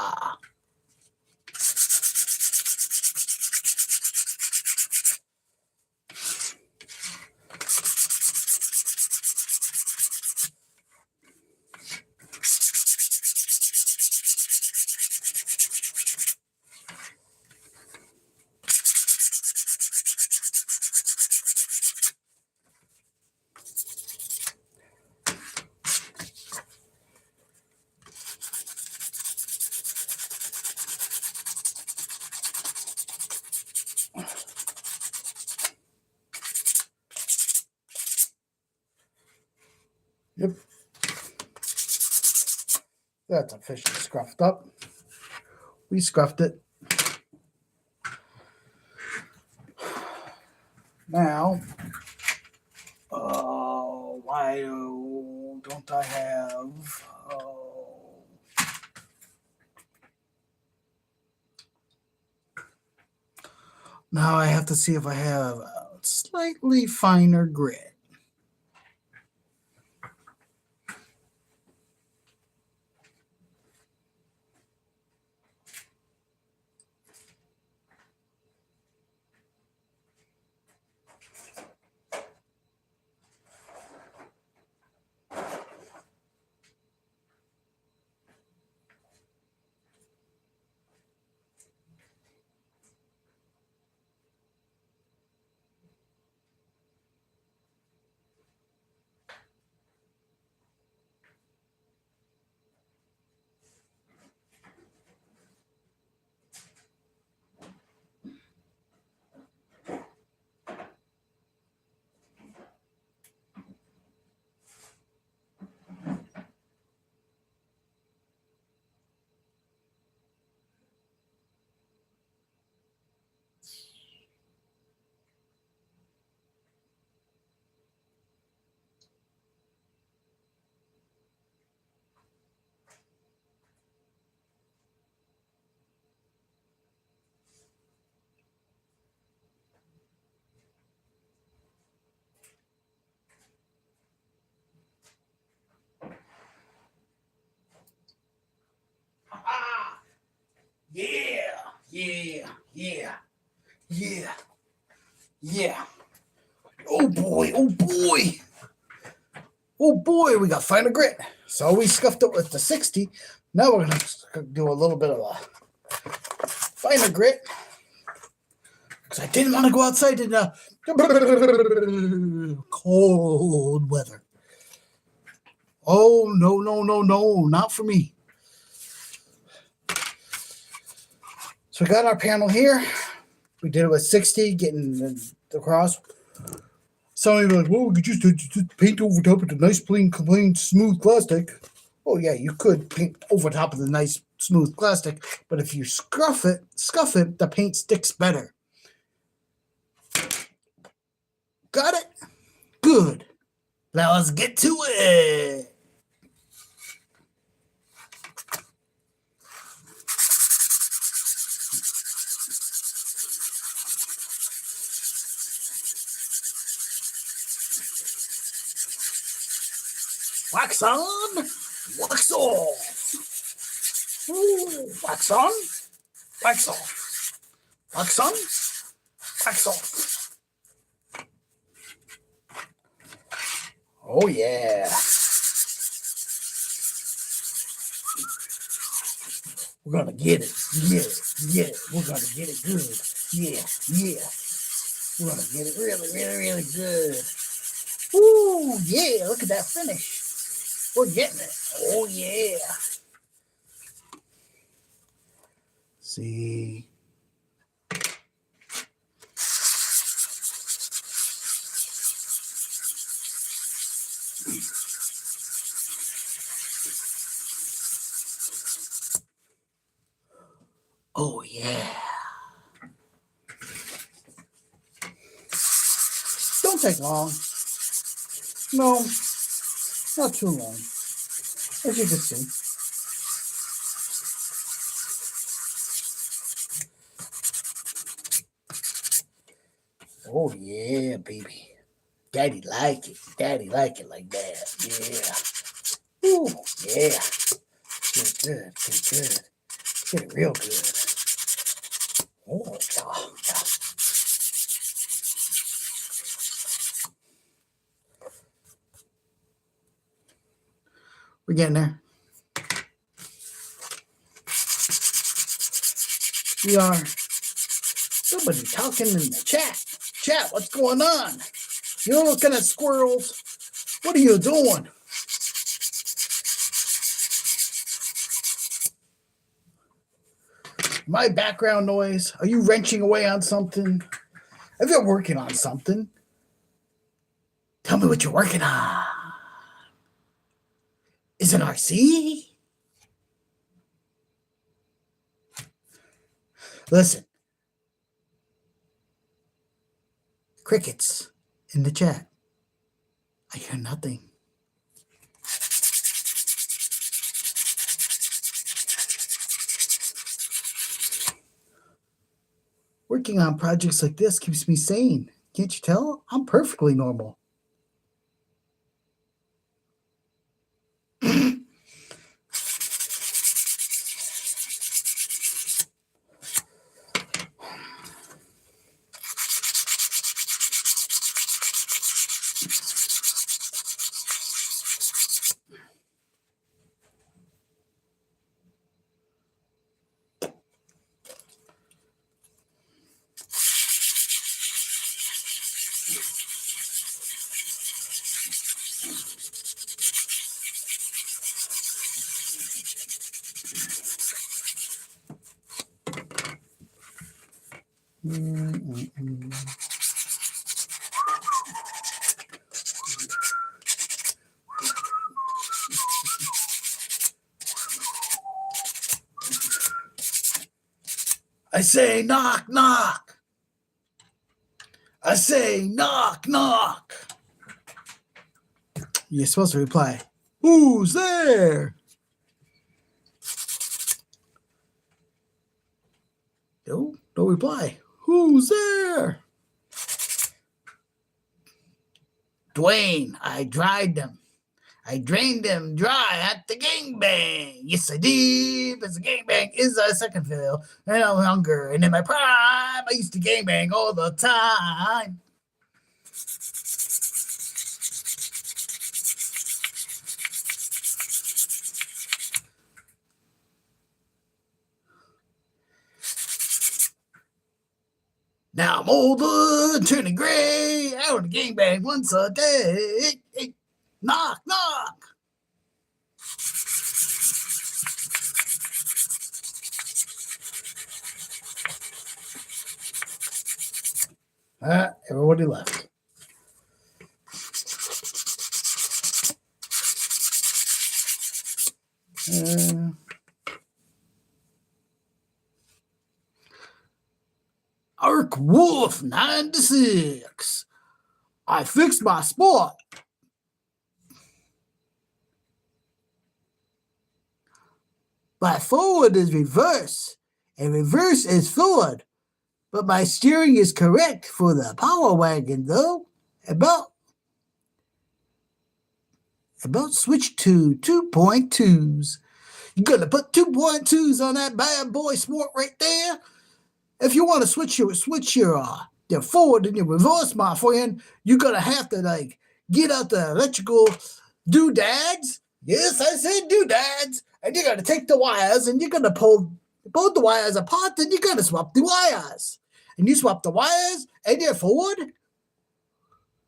Yep. That's officially scruffed up. We scruffed it. Now, why don't I have... Now I have to see if I have a slightly finer grit. Yeah. Oh boy, we got finer grit. So we scuffed it with the 60. Now we're going to do a little bit of a finer grit. Because I didn't want to go outside in cold weather. Oh, no, not for me. So we got our panel here. We did it with 60, getting the cross. Some of you are like, well, we could just paint over top of the nice, clean, smooth plastic. Oh, yeah, you could paint over top of the nice, smooth plastic. But if you scuff it, the paint sticks better. Got it? Good. Now let's get to it. Wax on, wax off. Ooh, wax on, wax off. Wax on, wax off. Oh, yeah. We're going to get it. Yeah. We're going to get it good. Yeah. We're going to get it really good. Ooh, yeah. Look at that finish. We're getting it. Oh, yeah. See. Oh, yeah. Don't take long. No, not too long. as you can see. Oh, yeah, baby. Daddy like it. Daddy like it like that. Yeah. Ooh, yeah. Good. Get it real good. Oh, yeah. We're getting there. We are. Somebody talking in the chat. Chat, what's going on? You're looking at squirrels. What are you doing? My background noise. Are you wrenching away on something? If you're working on something, tell me what you're working on. Is it RC? Listen. Crickets in the chat. I hear nothing. Working on projects like this keeps me sane. Can't you tell? I'm perfectly normal. I say knock, knock. I say knock, knock. You're supposed to reply, who's there? No reply. Who's there? Dwayne, I dried them. I drained them dry at the gangbang. Yes, I did. Because the gangbang is a second fill. And I'm younger. And in my prime, I used to gangbang all the time. Now I'm older, turning gray. I want to gangbang once a day. Hey, knock, knock. Everybody left. Arc Wolf 96. I fixed my sport. My forward is reverse, and reverse is forward. But my steering is correct for the power wagon, though. About switch to 2.2s. You're gonna put 2.2s on that bad boy sport right there. If you want to switch your forward and your reverse, my friend, you're gonna have to get out the electrical doodads. Yes, I said doodads. And you're gonna take the wires and you're gonna pull both the wires apart, and you're gonna swap the wires. And you swap the wires, and your forward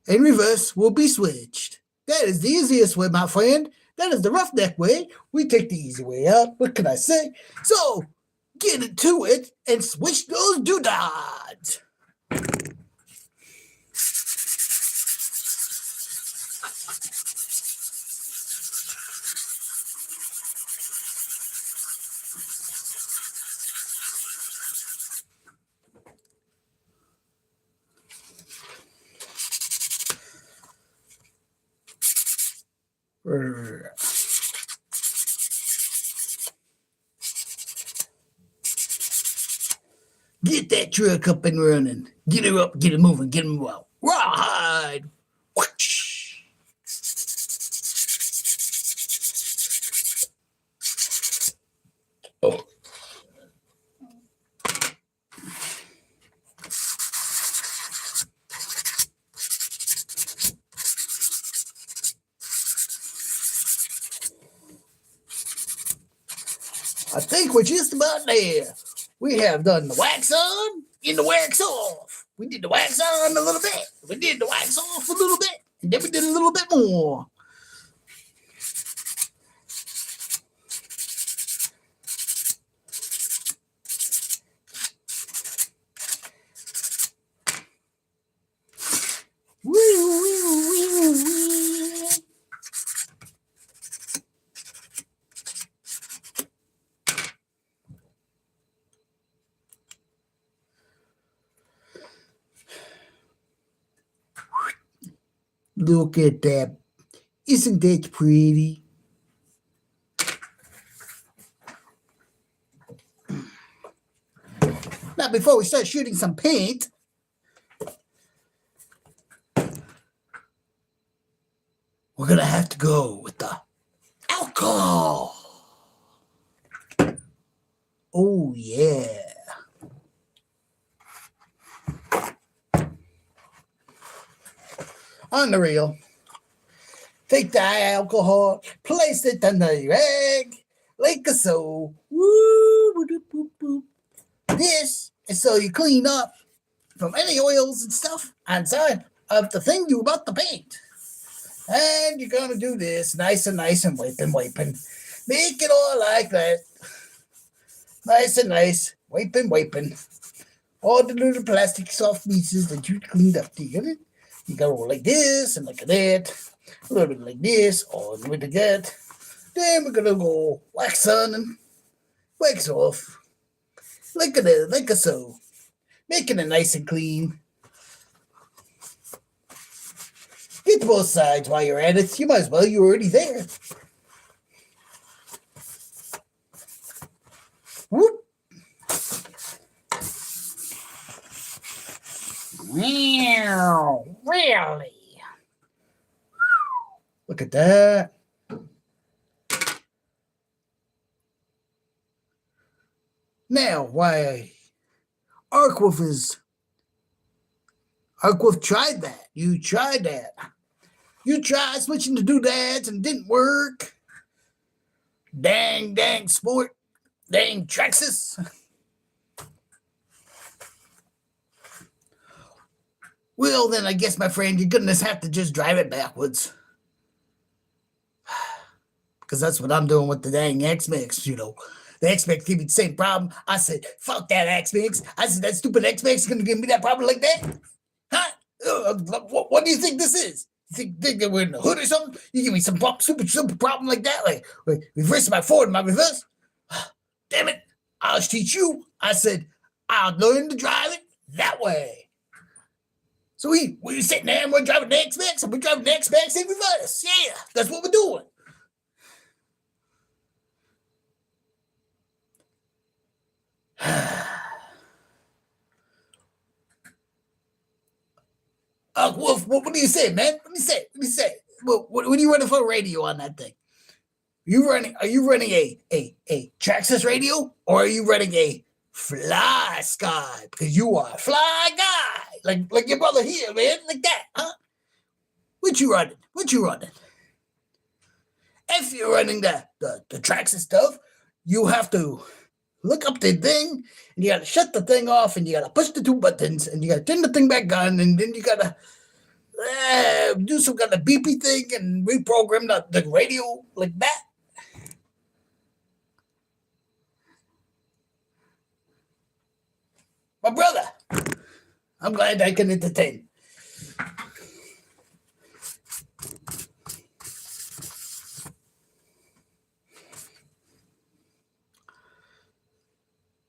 and reverse will be switched. That is the easiest way, my friend. That is the roughneck way. We take the easy way out. What can I say? So, get into it and switch those doodads. Get that truck up and running. Get her up, get her moving, get her out. Rawhide. Whoosh. Oh. I think we're just about there. We have done the wax on and the wax off. We did the wax on a little bit. We did the wax off a little bit. And then we did a little bit more. Look at that. Isn't that pretty? Now, before we start shooting some paint, we're going to have to go with the alcohol. Oh, yeah. On the reel, take the alcohol, place it on the rag, like so. Woo, boop, boop, boop. This is so you clean up from any oils and stuff inside of the thing you're about to paint. And you're going to do this nice and wiping. Make it all like that. Nice and nice, wiping. All the little plastic soft pieces that you cleaned up. Do you get it? You go like this and like that, a little bit like this, or a little bit like that. Then we're gonna go wax on and wax off, like so, making it nice and clean. Get both sides while you're at it. You might as well. You're already there. Whoop. Wow, really? Look at that. Now, why Arkwolf tried that. You tried that. You tried switching to doodads and it didn't work. Dang sport. Dang Traxxas. Well, then I guess, my friend, you're going to have to just drive it backwards. Because that's what I'm doing with the dang X-Mix, you know. The X-Mix gave me the same problem. I said, fuck that X-Mix. I said, that stupid X-Mix is going to give me that problem like that? Huh? What do you think this is? You think that we're in the hood or something? You give me some super problem like that? Like reverse my forward, my reverse? Damn it. I'll teach you. I said, I'll learn to drive it that way. So we're sitting there and we're driving the X-Max and we're driving the X-Max in reverse. Yeah, that's what we're doing. Wolf, what do you say, man? What do you say? What are you running for radio on that thing? Are you running a Traxxas radio, or are you running a Fly Sky? Because you are a fly guy, like your brother here, man, like that, huh? What you running? If you're running the Traxxas stuff, you have to look up the thing, and you got to shut the thing off, and you got to push the two buttons, and you got to turn the thing back on, and then you got to do some kind of beepy thing and reprogram the radio like that. My brother, I'm glad I can entertain.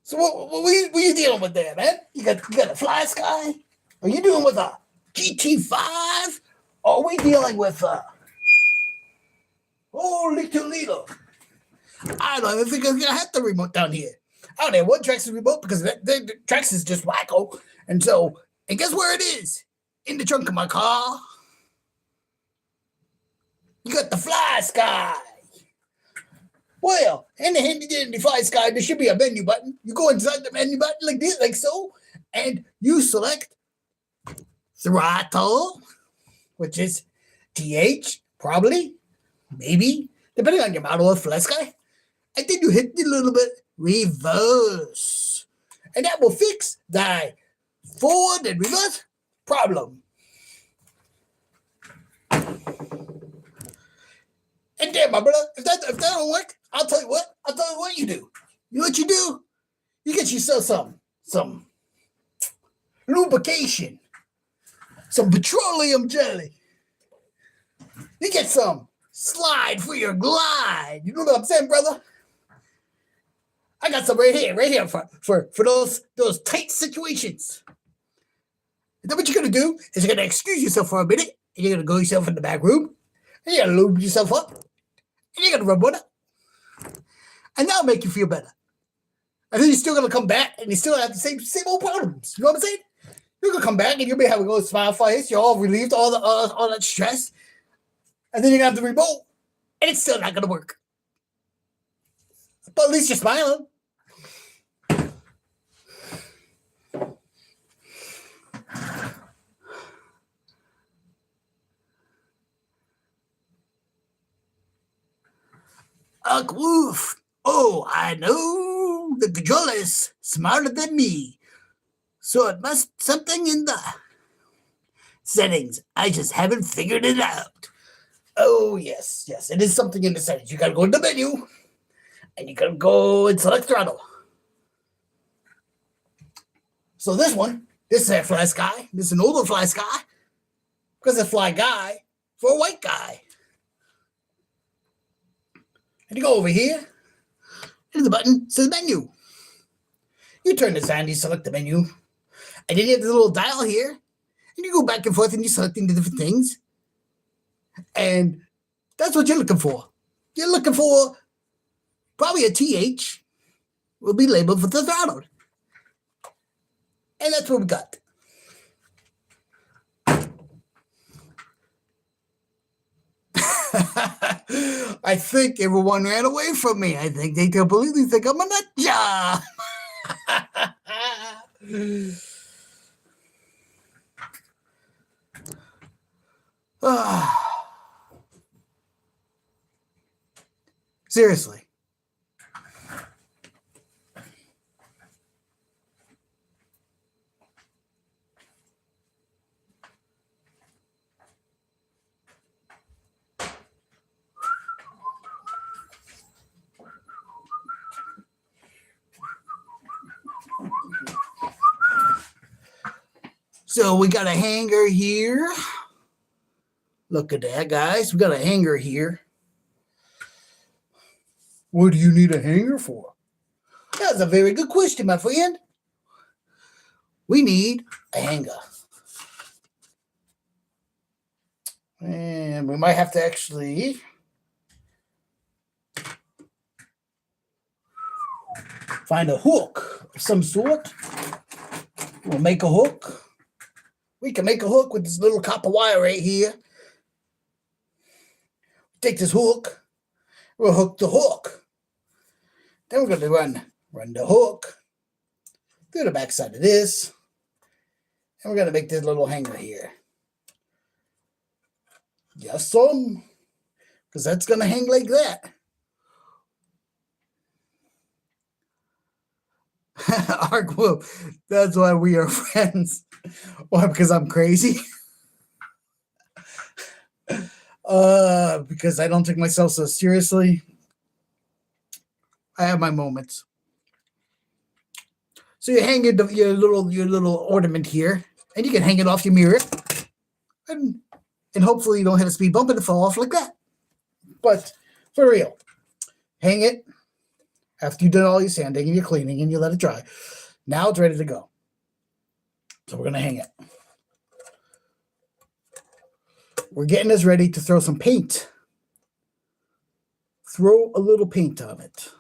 So what are you dealing with there, man? You got a Fly Sky? Are you dealing with a GT5? Or are we dealing with holy Toledo? I don't even think I'm gonna have the remote down here. I don't know what Drex's remote because Drex is just wacko. And guess where it is? In the trunk of my car. You got the Fly Sky. Well, in the Fly Sky, there should be a menu button. You go inside the menu button like this, like so, and you select throttle, which is TH, probably, maybe, depending on your model of Fly Sky. And then you hit the little bit reverse. And that will fix the forward and reverse problem. And there, my brother, if that don't work, I'll tell you what you do. You know what you do? You get yourself some lubrication, some petroleum jelly. You get some slide for your glide. You know what I'm saying, brother? I got some right here for those tight situations. And then what you're gonna do is you're gonna excuse yourself for a minute, and you're gonna go yourself in the back room, and you're gonna lube yourself up, and you're gonna rub one up. And that'll make you feel better. And then you're still gonna come back and you still have the same old problems. You know what I'm saying? You're gonna come back and you'll be having a little smile face, you're all relieved, all that stress, and then you're gonna have the remote, and it's still not gonna work. But at least you're smiling. Unc Woof. Oh, I know the controller is smarter than me. So it must something in the settings. I just haven't figured it out. Oh, yes. It is something in the settings. You gotta go to the menu and you gotta go and select throttle. So this is a Fly Sky. This is an older Fly Sky because it's a fly guy for a white guy. And you go over here, and the button says menu. You turn this on, you select the menu, and then you have the little dial here, and you go back and forth and you're selecting the different things. And that's what you're looking for. You're looking for probably a TH will be labeled for the throttle. And that's what we got. I think everyone ran away from me. I think they completely think I'm a nut job. Seriously. So we got a hanger here. Look at that, guys. We got a hanger here. What do you need a hanger for? That's a very good question, my friend. We need a hanger. And we might have to actually find a hook of some sort. We'll make a hook. We can make a hook with this little copper wire right here. Take this hook. We'll hook the hook. Then we're going to run the hook through the backside of this. And we're going to make this little hanger here. Yes, some. Because that's going to hang like that. Ark Whoop. That's why we are friends. Why? Because I'm crazy? Because I don't take myself so seriously. I have my moments. So you hang your little ornament here, and you can hang it off your mirror, and hopefully you don't hit a speed bump and it fall off like that. But for real, hang it after you've done all your sanding and your cleaning and you let it dry. Now it's ready to go. So we're gonna hang it. We're getting this ready to throw some paint. Throw a little paint on it.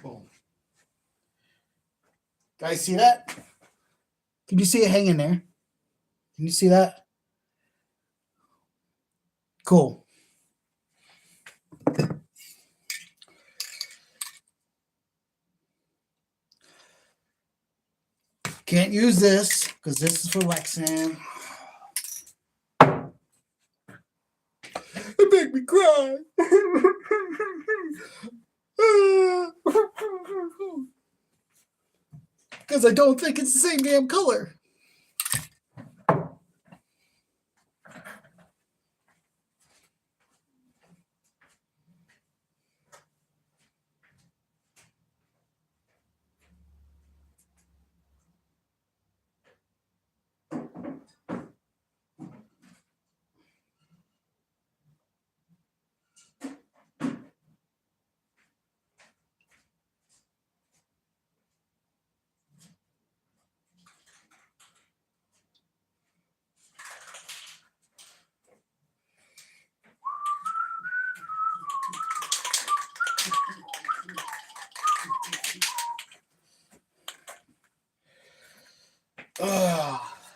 Boom. Guys, see that? Can you see it hanging there? Can you see that? Cool. Can't use this because this is for Lexan. It made me cry. Because I don't think it's the same damn color.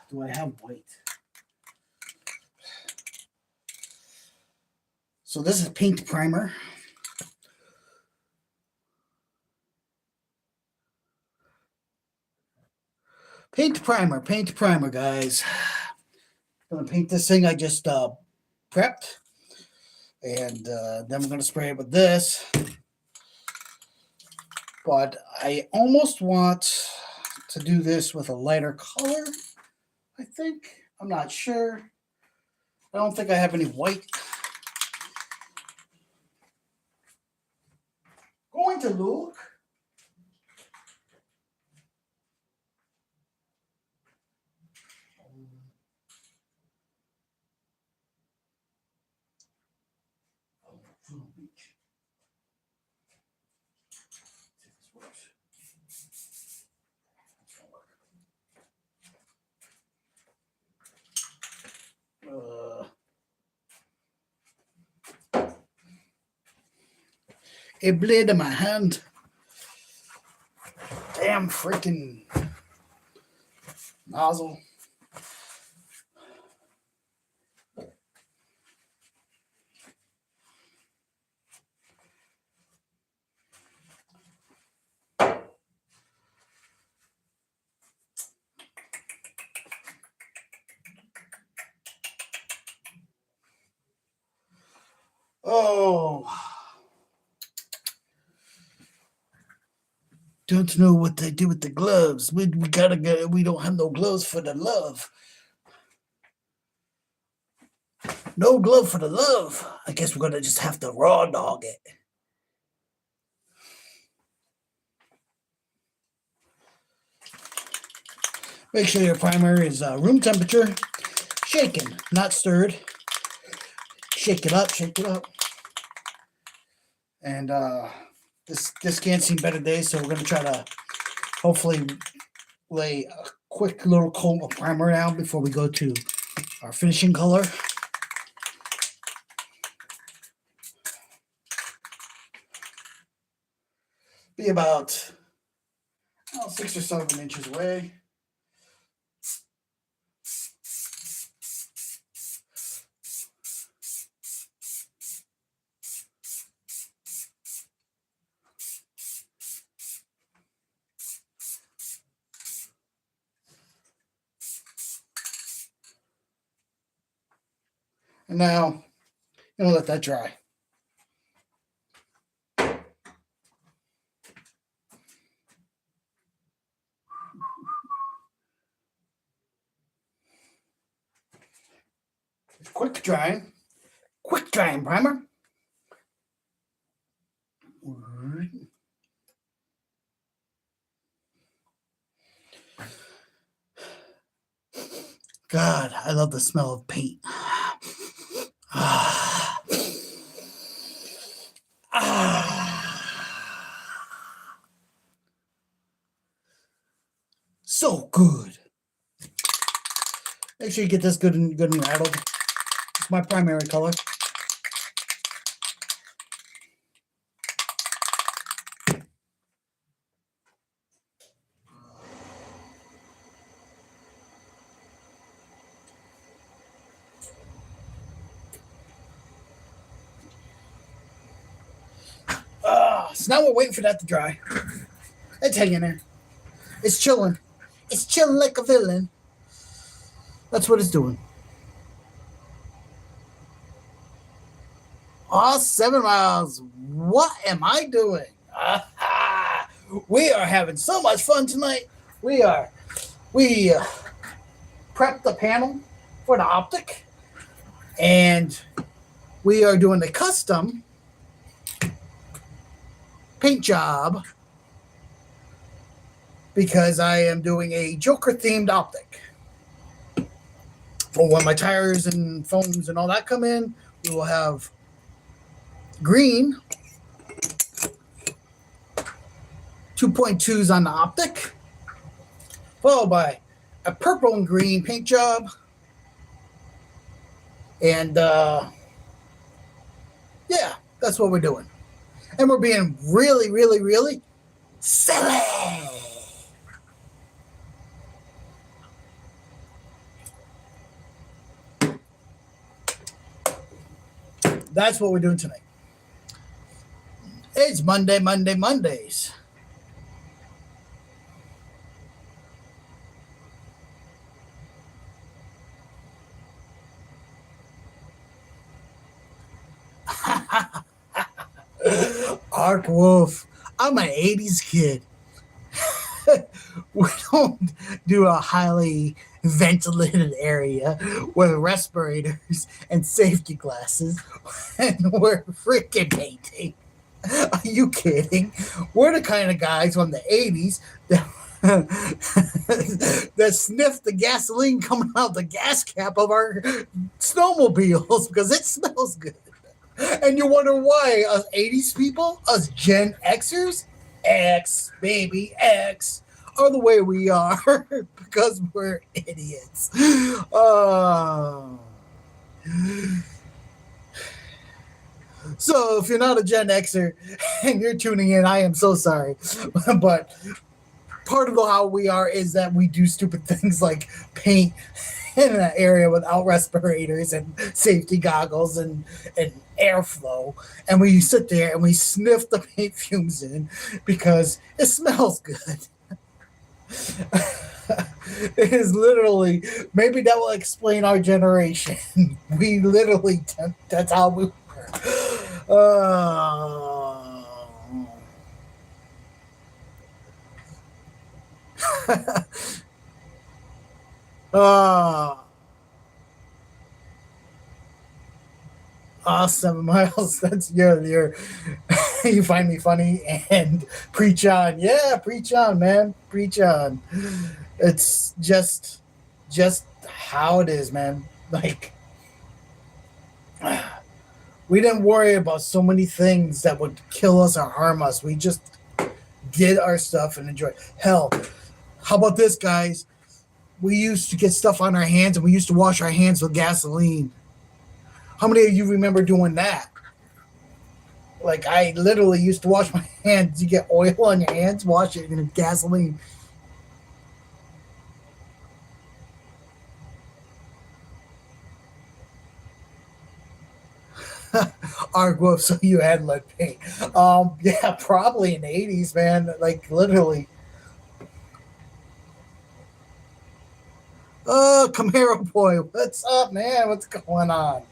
Do I have white? So this is paint primer. Paint primer, guys. I'm gonna paint this thing I just prepped, and then we're gonna spray it with this. But I almost want to do this with a lighter color. I think. I'm not sure. I don't think I have any white. Going to look. It bled in my hand. Damn freaking nozzle. Oh. Don't know what they do with the gloves. We gotta get. We don't have no gloves for the love. No glove for the love. I guess we're gonna just have to raw dog it. Make sure your primer is room temperature, shaken, not stirred. Shake it up, shake it up. And this can't seem better days, so we're gonna try to hopefully lay a quick little coat of primer down before we go to our finishing color. Be about 6 or 7 inches away. And now, I'm gonna let that dry. Quick drying primer. God, I love the smell of paint. sure you get this good and rattled. It's my primary color. So now we're waiting for that to dry. It's hanging there. It's chilling. It's chilling like a villain. That's what it's doing. 7 miles. What am I doing? We are having so much fun tonight. We prepped the panel for the optic, and we are doing the custom paint job because I am doing a Joker themed optic. For when my tires and foams and all that come in, we will have green 2.2s on the optic, followed by a purple and green paint job, and yeah, that's what we're doing. And we're being really, really, really silly. That's what we're doing tonight. It's Mondays. Ark Wolf. I'm an 80s kid. We don't do a highly ventilated area with respirators and safety glasses and we're freaking painting. Are you kidding? We're the kind of guys from the 80s that sniff the gasoline coming out the gas cap of our snowmobiles because it smells good. And you wonder why us 80s people, us Gen Xers, X, baby, X, are the way we are because we're idiots. So if you're not a Gen Xer and you're tuning in, I am so sorry. But part of how we are is that we do stupid things like paint in an area without respirators and safety goggles and airflow, and we sit there and we sniff the paint fumes in because it smells good. It is literally, maybe that will explain our generation. We literally, that's how we were. Oh, 7 miles. That's your you find me funny and preach on. Yeah, preach on, man. Preach on. It's just how it is, man. Like, we didn't worry about so many things that would kill us or harm us. We just did our stuff and enjoyed. Hell, how about this, guys? We used to get stuff on our hands and we used to wash our hands with gasoline. How many of you remember doing that? Like, I literally used to wash my hands. You get oil on your hands, wash it in gasoline. Ark Wolf, so you had lead paint. Yeah, probably in the 80s, man. Like, literally. Oh, Camaro boy, what's up, man? What's going on?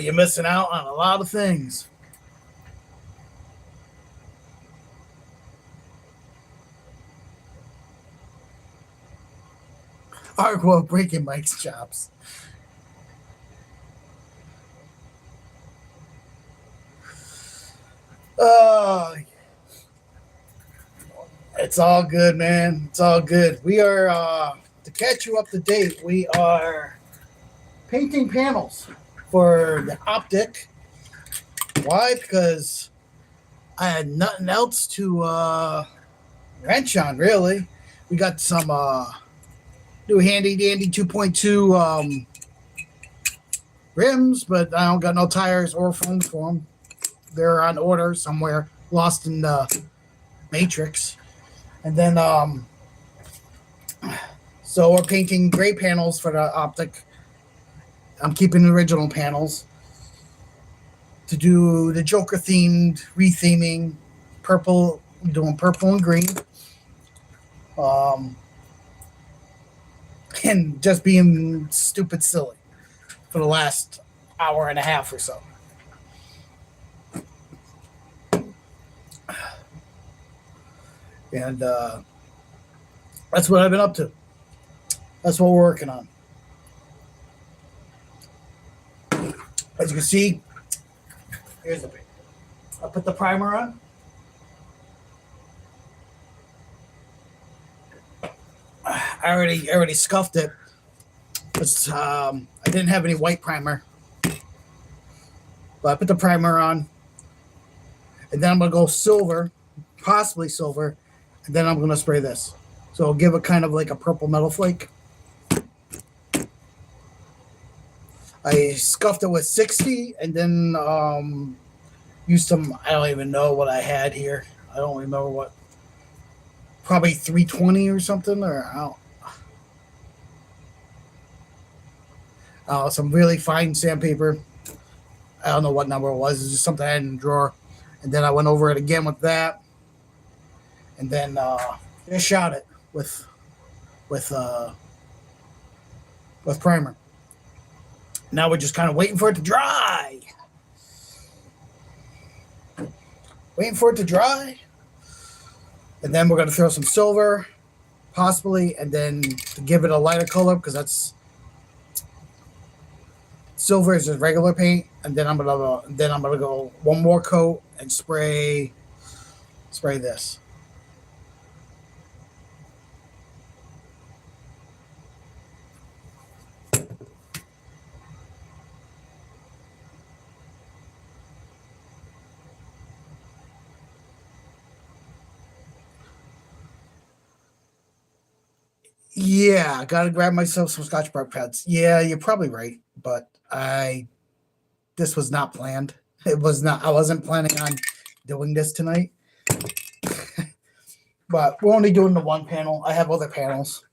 You're missing out on a lot of things. Argwell breaking Mike's chops. It's all good, man. It's all good. We are, to catch you up to date, we are painting panels for the optic. Why? Because I had nothing else to wrench on, really. We got some new handy dandy 2.2 rims, but I don't got no tires or foams for them. They're on order somewhere, lost in the matrix. And then, so we're painting gray panels for the optic. I'm keeping the original panels to do the Joker themed retheming. Purple, doing purple and green. Um, and just being stupid silly for the last hour and a half or so. And that's what I've been up to. That's what we're working on. As you can see, here's the paint. I put the primer on. I already scuffed it. It's, I didn't have any white primer, but I put the primer on, and then I'm gonna go silver, possibly silver, and then I'm gonna spray this. So I'll give it kind of like a purple metal flake. I scuffed it with 60, and then used some. I don't even know what I had here. I don't remember what. Probably 320 or something, or some really fine sandpaper. I don't know what number it was. It's just something I had in the drawer. And then I went over it again with that, and then just shot it with with primer. Now we're just kind of waiting for it to dry. Waiting for it to dry, and then we're gonna throw some silver, possibly, and then to give it a lighter color because that's silver is just regular paint, and then I'm gonna go one more coat and spray this. Yeah, I gotta grab myself some Scotch Brite pads. Yeah, you're probably right, but this was not planned. It was not. I wasn't planning on doing this tonight. But we're only doing the one panel. I have other panels.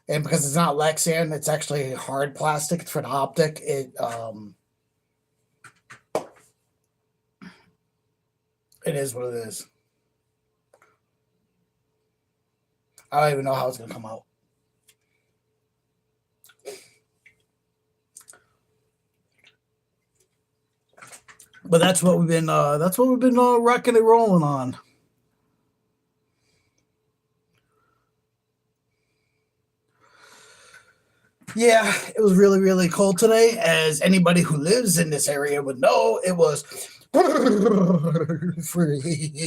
And because it's not Lexan, it's actually hard plastic. It's for the optic. It is what it is. I don't even know how it's gonna come out. But that's what we've been rocking and rolling on. Yeah, it was really, really cold today. As anybody who lives in this area would know, it was freezing.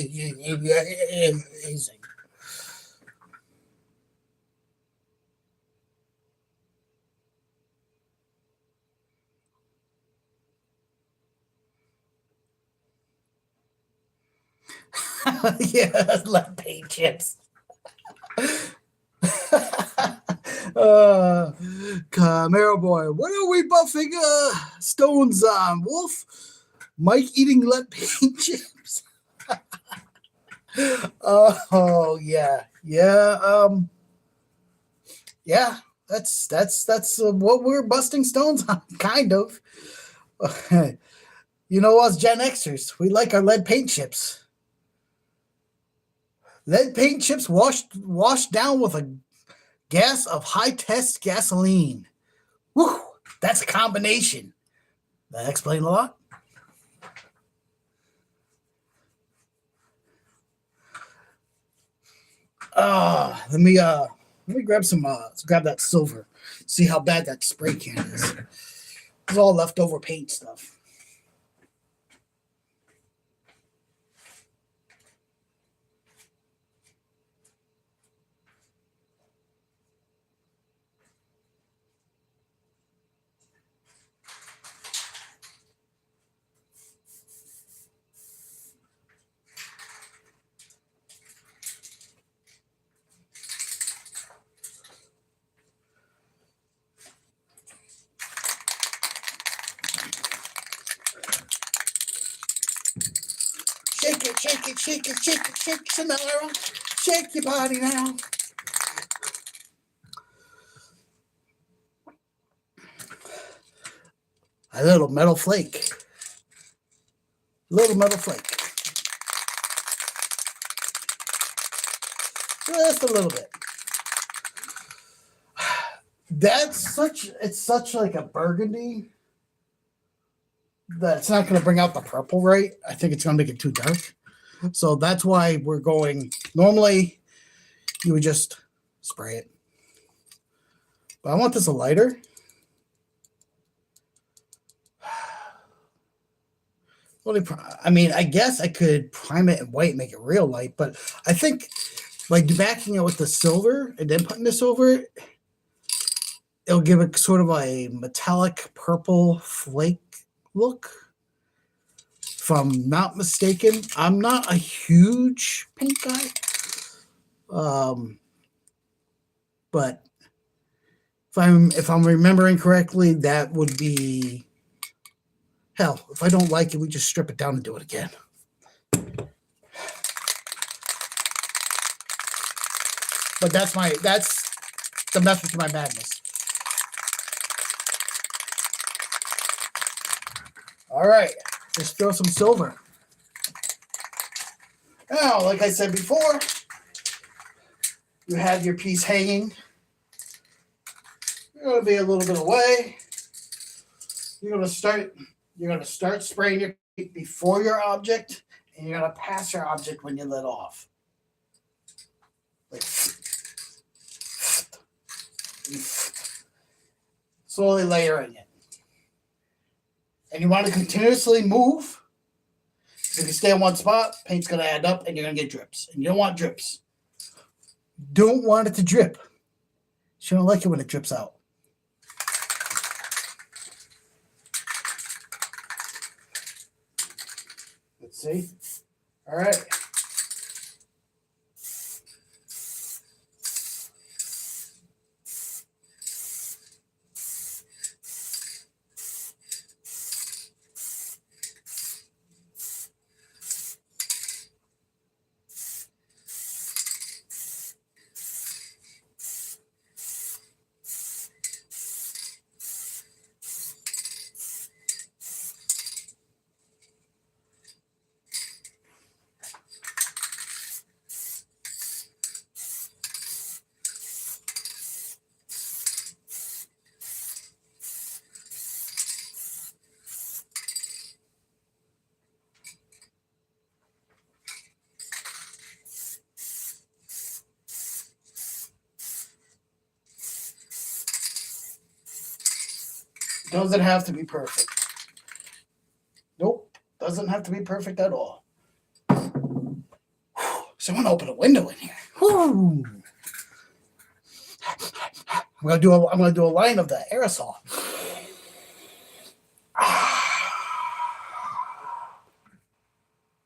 Yeah, lead paint chips. Camaro boy, what are we buffing stones on? Wolf? Mike eating lead paint chips? Oh yeah, yeah, yeah. That's what we're busting stones on, kind of. You know us Gen Xers, we like our lead paint chips. Lead paint chips washed down with a gas of high test gasoline. Whew, that's a combination. That explains a lot. Let me grab some let's grab that silver. See how bad that spray can is. It's all leftover paint stuff. shake it, shake it, shake it, shake it, Sonora. Shake your body now. A little metal flake. Little metal flake. Just a little bit. It's such like a burgundy that it's not going to bring out the purple right. I think it's going to make it too dark. So that's why we're going, normally you would just spray it. But I want this a lighter. I mean, I guess I could prime it in white and make it real light, but I think like backing it with the silver and then putting this over it, it'll give it sort of a metallic purple flake look. If I'm not mistaken, I'm not a huge paint guy. But if I'm remembering correctly, that would be hell. If I don't like it, we just strip it down and do it again. But that's the method to my madness. All right, just throw some silver. Now, like I said before, you have your piece hanging. You're going to be a little bit away. You're going to start spraying your paint before your object, and you're going to pass your object when you let off. Like, slowly layering it. And you want to continuously move. If you stay in one spot, paint's going to add up and you're going to get drips. And you don't want drips. Don't want it to drip. You don't like it when it drips out. Let's see. All right. Doesn't have to be perfect. Nope. Doesn't have to be perfect at all. Someone open a window in here. Whew. I'm gonna do a line of the aerosol.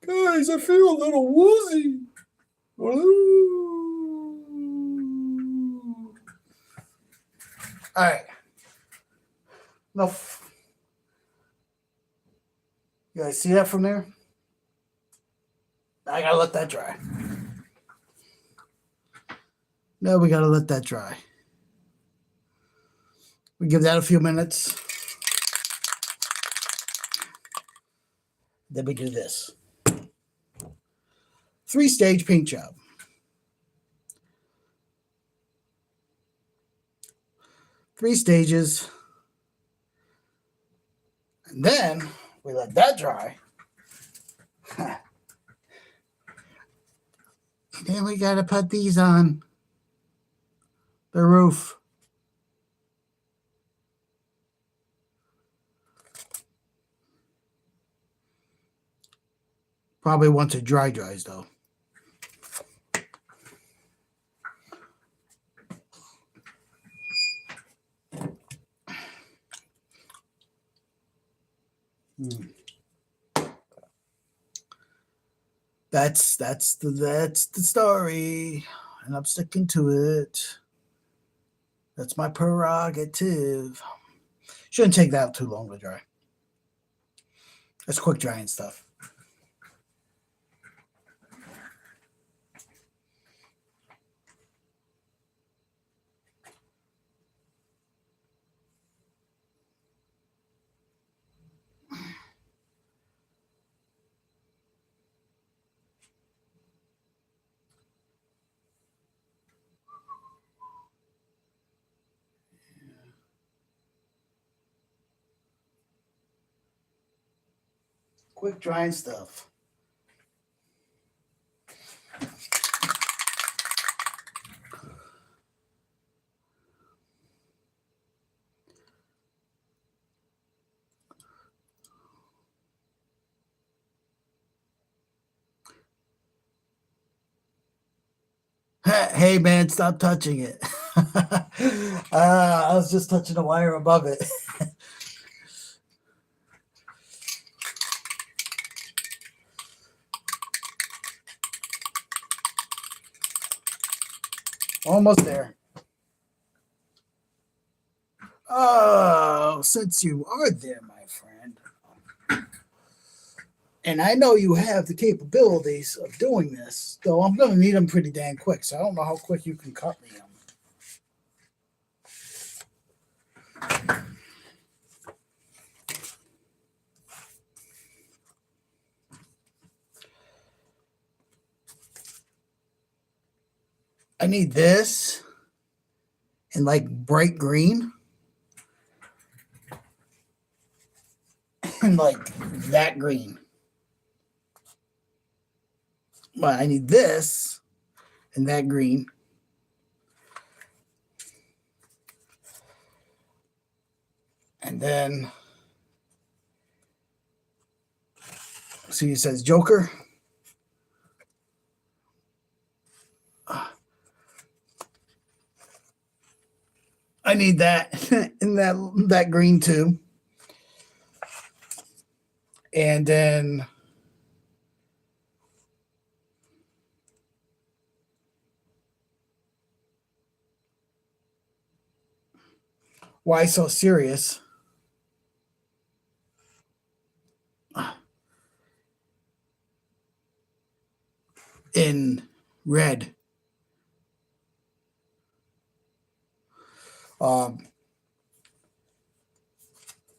Guys, I feel a little woozy. All right. Enough. You guys see that from there? I gotta let that dry. Now we gotta let that dry. We give that a few minutes. Then we do this. 3-stage paint job. Three stages. And then we let that dry. Then we got to put these on the roof. Probably once it dries, though. That's the story, and I'm sticking to it. That's my prerogative. Shouldn't take that too long to dry. That's quick drying stuff. Quick drying stuff. Hey man, stop touching it. I was just touching the wire above it. Almost there. Oh, since you are there, my friend, and I know you have the capabilities of doing this, though I'm going to need them pretty dang quick, so I don't know how quick you can cut me them. I need this in like bright green and like that green. But I need this and that green. And then, see, it says Joker. I need that in that green too. And then why so serious? In red.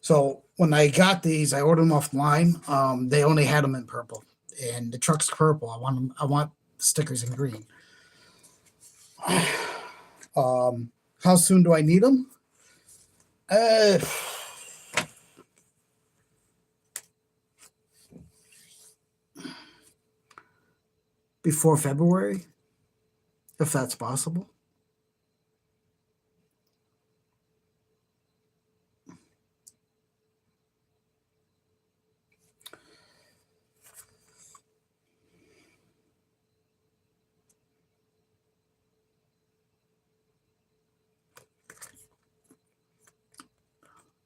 So when I got these, I ordered them offline. They only had them in purple, and the truck's purple. I want stickers in green. How soon do I need them? Before February, if that's possible.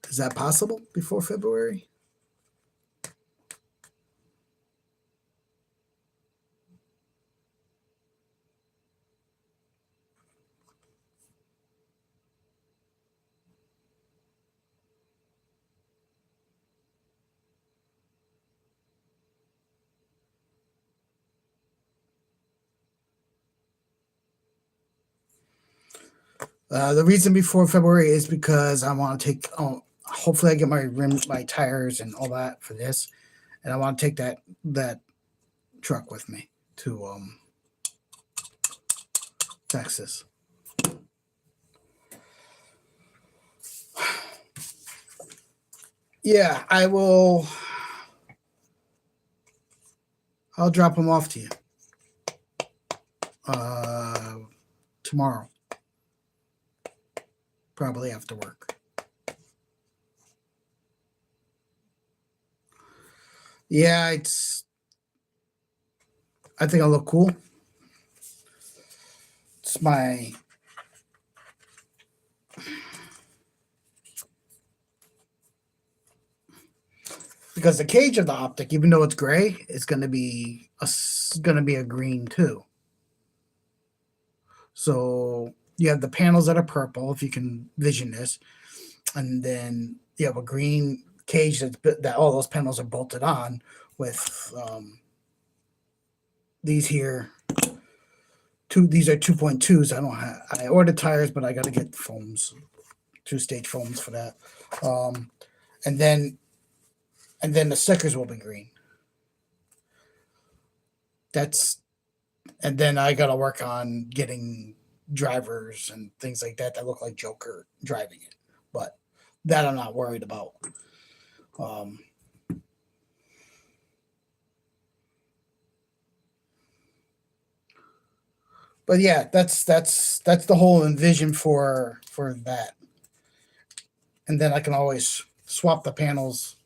Is that possible before February? The reason before February is because I want to take. Hopefully, I get my tires, and all that for this, and I want to take that truck with me to Texas. Yeah, I will. I'll drop them off to you tomorrow, probably after work. Yeah, I think I look cool. It's my because the cage of the optic, even though it's gray, it's going to be a green too. So you have the panels that are purple, if you can vision this, and then you have a green cage that all those panels are bolted on with these here. These are 2.2s. I ordered tires, but I got to get foams, 2-stage foams for that. And then the stickers will be green. And then I got to work on getting drivers and things like that look like Joker driving it. But that I'm not worried about. But yeah, that's the whole envision for that. And then I can always swap the panels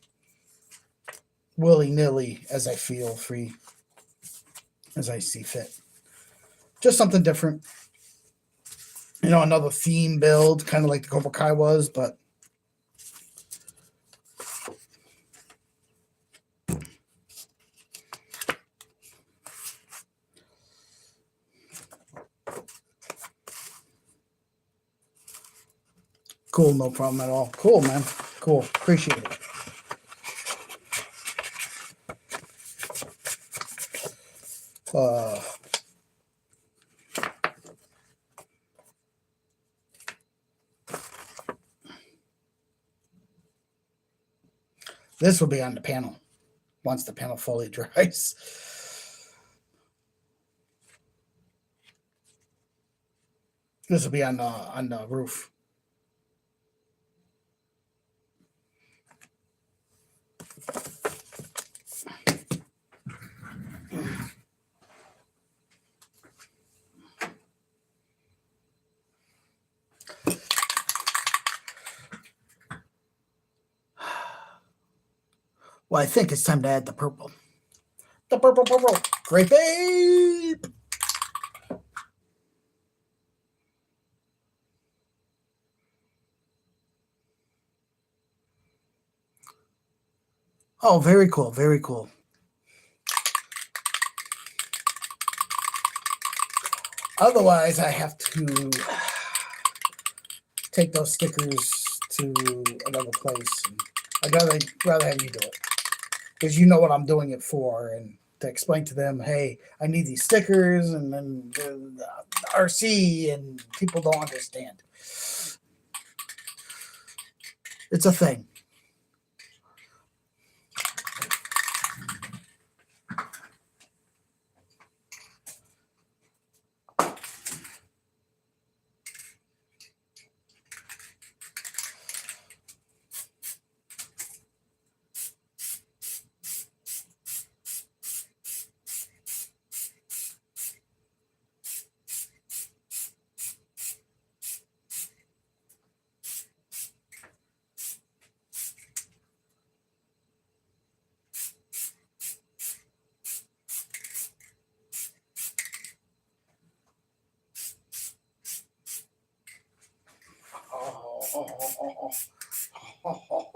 willy-nilly as I feel free, as I see fit. Just something different. Another theme build, kind of like the Cobra Kai was, but cool, no problem at all. Cool, man. Cool. Appreciate it. This will be on the panel once the panel fully dries. This will be on the roof. Well, I think it's time to add the purple. The purple. Grape ape. Oh, very cool. Very cool. Otherwise, I have to take those stickers to another place. I'd rather have you do it, because you know what I'm doing it for, and to explain to them, hey, I need these stickers, and then the RC, and people don't understand. It's a thing.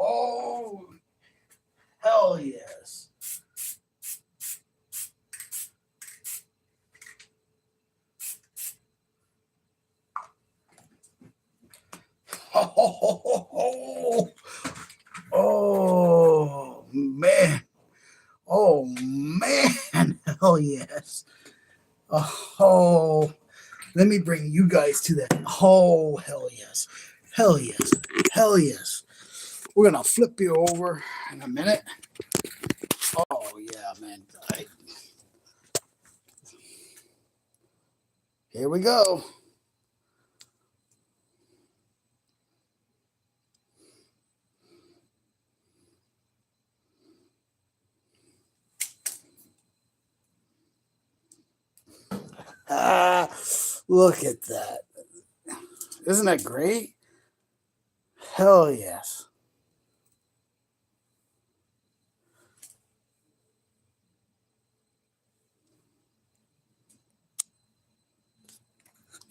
Oh, hell yes. Oh, man. Oh, man. Hell yes. Oh, let me bring you guys to that. Oh, hell yes. Hell yes. Hell yes. We're going to flip you over in a minute. Oh, yeah, man. Here we go. Look at that. Isn't that great? Hell yes.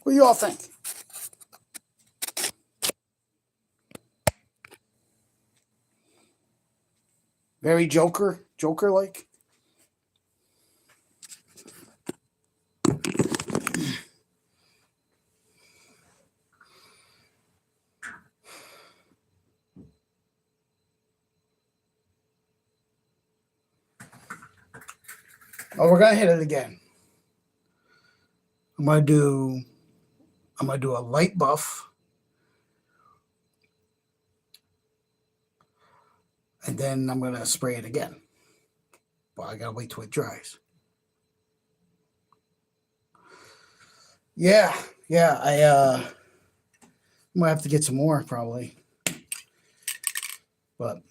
What do you all think? Very Joker-like? Oh, we're gonna hit it again. I'm gonna do a light buff, and then I'm gonna spray it again. Well, I gotta wait till it dries. Yeah. I'm gonna have to get some more probably, but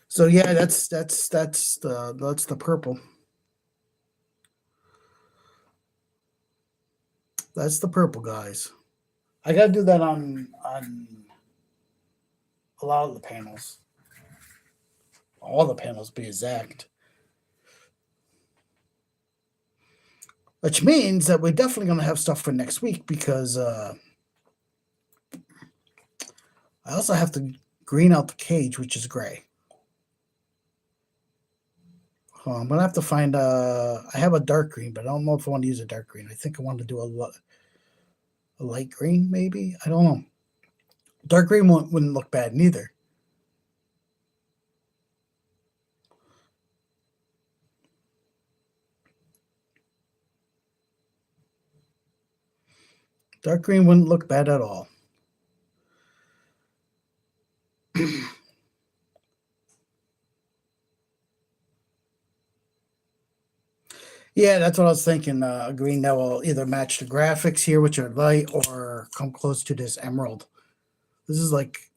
so yeah, that's the purple. That's the purple, guys. I gotta do that on a lot of the panels. All the panels, be exact. Which means that we're definitely gonna have stuff for next week because I also have to green out the cage, which is gray. I'm gonna have to find. I have a dark green, but I don't know if I want to use a dark green. I think I want to do a light green, maybe. I don't know. Dark green wouldn't look bad neither. Dark green wouldn't look bad at all. Yeah, that's what I was thinking. A green that will either match the graphics here, which are light, or come close to this emerald. This is like,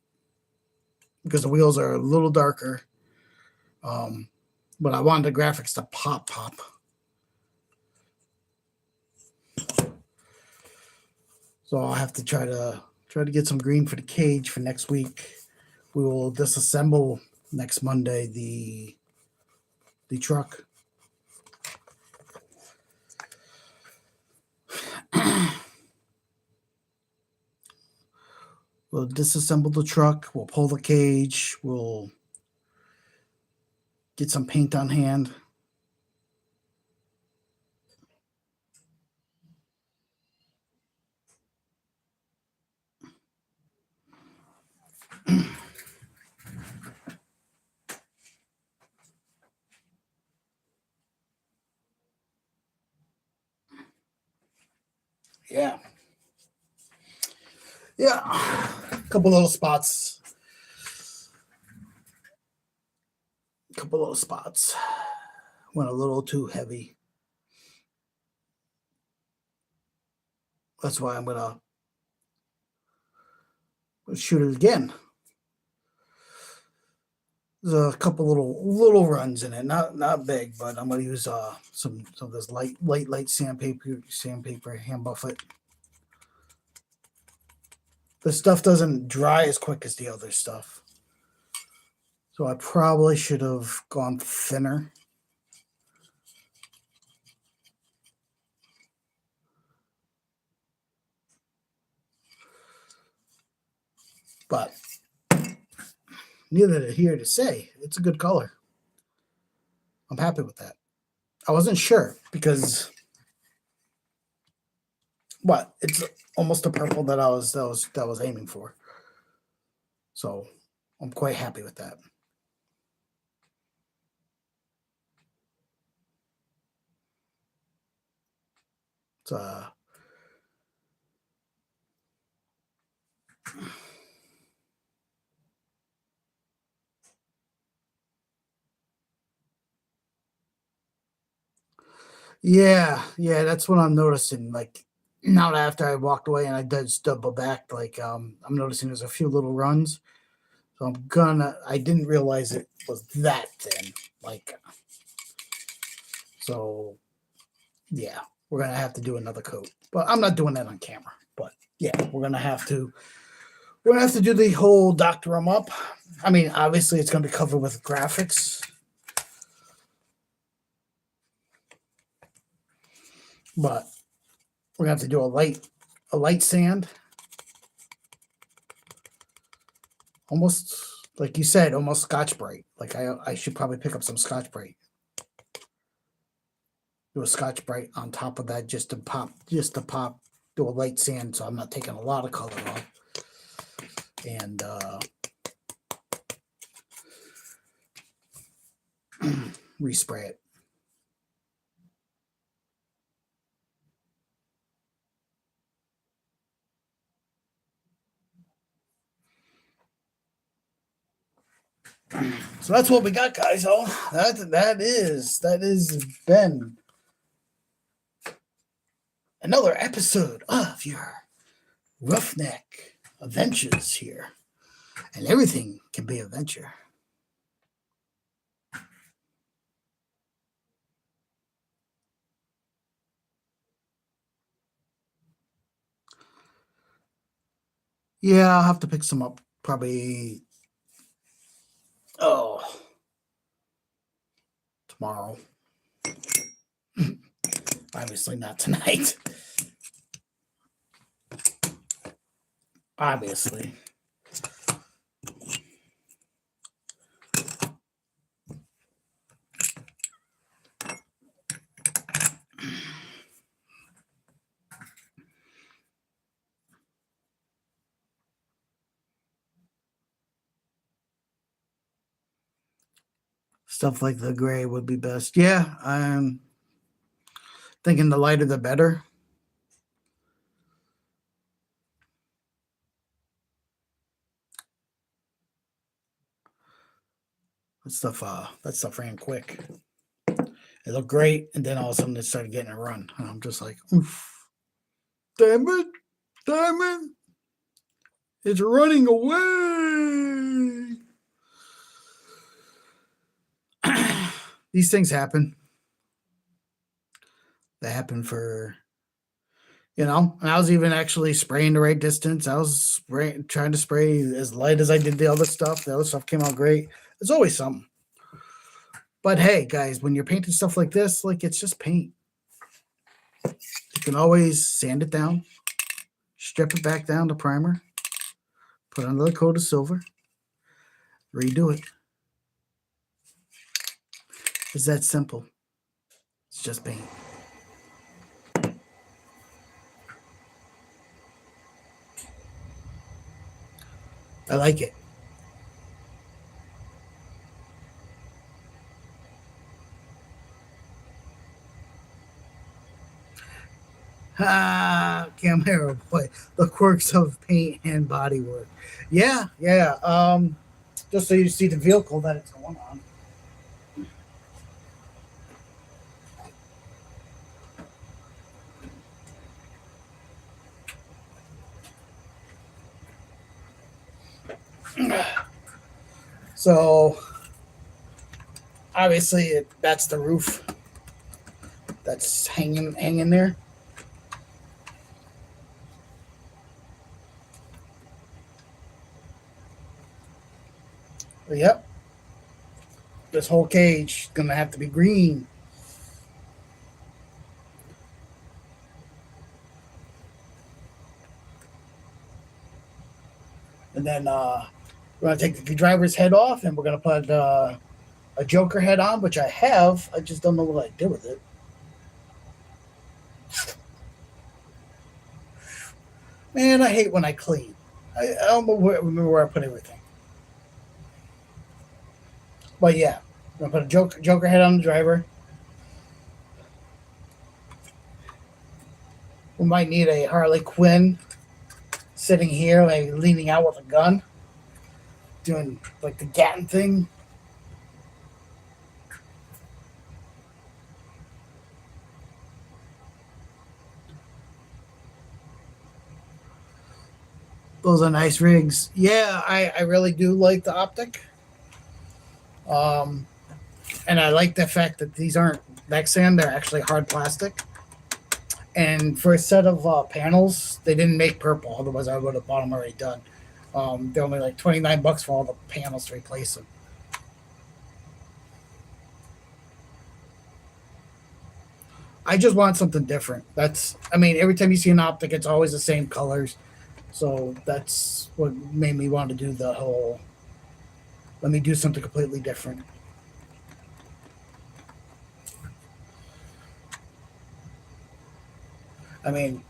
because the wheels are a little darker. But I wanted the graphics to pop. So I'll have to try to get some green for the cage for next week. We will disassemble next Monday the truck. We'll disassemble the truck. We'll pull the cage. We'll get some paint on hand. Yeah. Yeah. A couple little spots. Went a little too heavy. That's why I'm gonna shoot it again. There's a couple little runs in it, not big, but I'm gonna use some of this light sandpaper, hand buff it. This stuff doesn't dry as quick as the other stuff, so I probably should have gone thinner. But neither here to say. It's a good color. I'm happy with that. I wasn't sure because, but it's almost the purple that I was aiming for. So I'm quite happy with that. It's yeah, that's what I'm noticing. Like now after I walked away and I did double back, like I'm noticing there's a few little runs. So I didn't realize it was that thin. Like so yeah, we're gonna have to do another coat. But I'm not doing that on camera. But yeah, we're gonna have to do the whole doctor 'em up. I mean, obviously it's gonna be covered with graphics. But we're gonna have to do a light sand. Almost like you said, almost Scotch Brite. Like I should probably pick up some Scotch Brite. Do a Scotch Brite on top of that just to pop, do a light sand so I'm not taking a lot of color off. And respray it. So that's what we got, guys. Oh, that is been another episode of your Roughneck adventures here, and everything can be a venture. Yeah, I'll have to pick some up probably. Oh, tomorrow. Obviously not tonight. Obviously. Stuff like the gray would be best. Yeah, I'm thinking the lighter the better. That stuff ran quick. It looked great, and then all of a sudden it started getting a run. And I'm just like, oof, damn it, damn it, it's running away. These things happen. They happen for, and I was even actually spraying the right distance. I was trying to spray as light as I did the other stuff. The other stuff came out great. There's always something. But hey, guys, when you're painting stuff like this, like it's just paint. You can always sand it down, strip it back down to primer, put another coat of silver, redo it. It's that simple. It's just paint. I like it. Camera boy, the quirks of paint and body work. Yeah, yeah. Just so you see the vehicle that it's going on. So obviously that's the roof that's hanging there. But yep, this whole cage is gonna have to be green. And then we're gonna take the driver's head off, and we're gonna put a Joker head on, which I have. I just don't know what I did with it. Man, I hate when I clean. I don't remember where I put everything. But yeah, I'm gonna put a Joker head on the driver. We might need a Harley Quinn sitting here, like leaning out with a gun, doing like the Gatton thing. Those are nice rigs. Yeah, I really do like the optic. Um, and I like the fact that these aren't Lexan; they're actually hard plastic. And for a set of panels, they didn't make purple. Otherwise, I would have bought them already done. They're only like $29 for all the panels to replace them. I just want something different. I mean, every time you see an optic, it's always the same colors. So that's what made me want to do the whole. Let me do something completely different. I mean,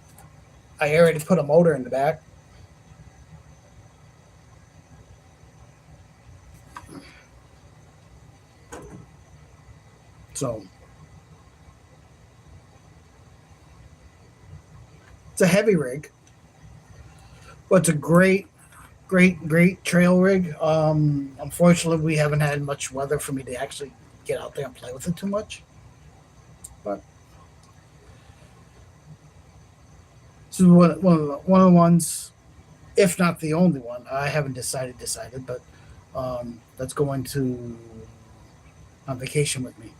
I already put a motor in the back. So it's a heavy rig, but it's a great trail rig. Unfortunately, we haven't had much weather for me to actually get out there and play with it too much. But this is one of the ones, if not the only one. I haven't decided, but that's going to on vacation with me.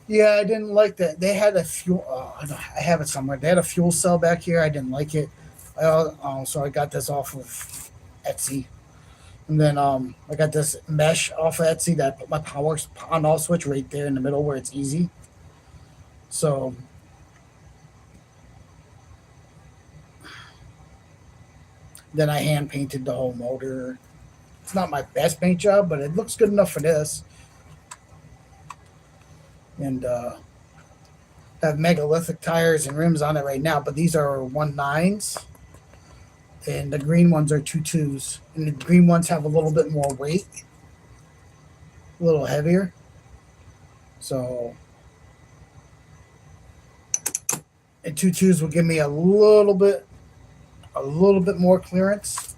Yeah, I didn't like that. They had a fuel. I have it somewhere. They had a fuel cell back here. I didn't like it. So I got this off of Etsy, and then I got this mesh off of Etsy that I put my power on off switch right there in the middle where it's easy. So then I hand painted the whole motor. It's not my best paint job, but it looks good enough for this. And have megalithic tires and rims on it right now, but these are 1.9s, and the green ones are 2.2s, and the green ones have a little bit more weight, a little heavier. So, and 2.2s will give me a little bit more clearance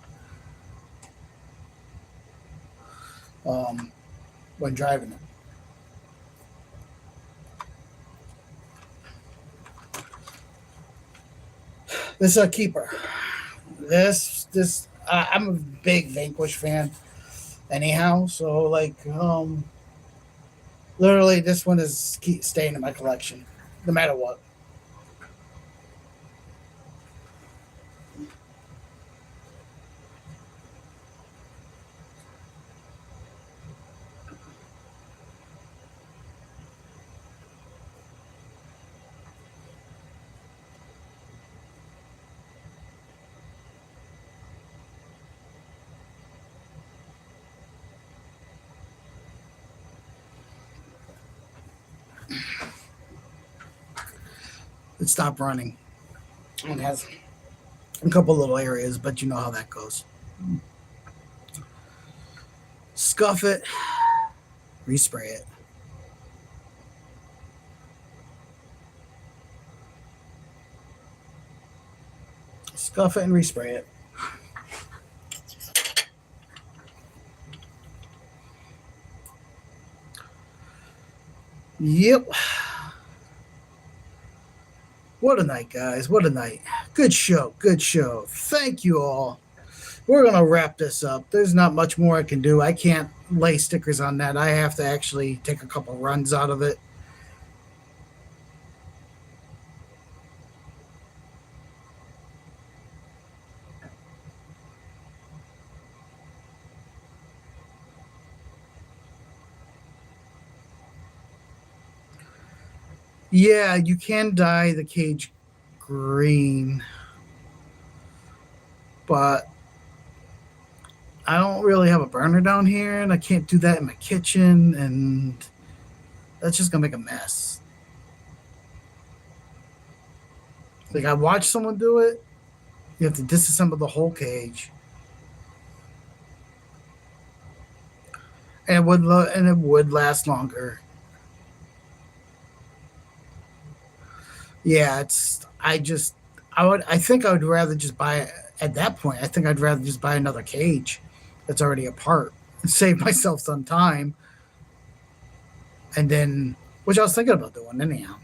um, when driving it. This is a keeper. I'm a big Vanquish fan, anyhow. So literally, this one is staying in my collection, no matter what. It stopped running. It has a couple little areas, but you know how that goes. Scuff it, respray it. Scuff it and respray it. Yep. What a night, guys. What a night. Good show. Good show. Thank you all. We're going to wrap this up. There's not much more I can do. I can't lay stickers on that. I have to actually take a couple runs out of it. Yeah, you can dye the cage green, but I don't really have a burner down here, and I can't do that in my kitchen, and that's just gonna make a mess. Like I watched someone do it. You have to disassemble the whole cage, and it would last longer. Yeah, it's I think I would rather just buy at that point. I think I'd rather just buy another cage that's already apart and save myself some time, and then which I was thinking about doing anyhow,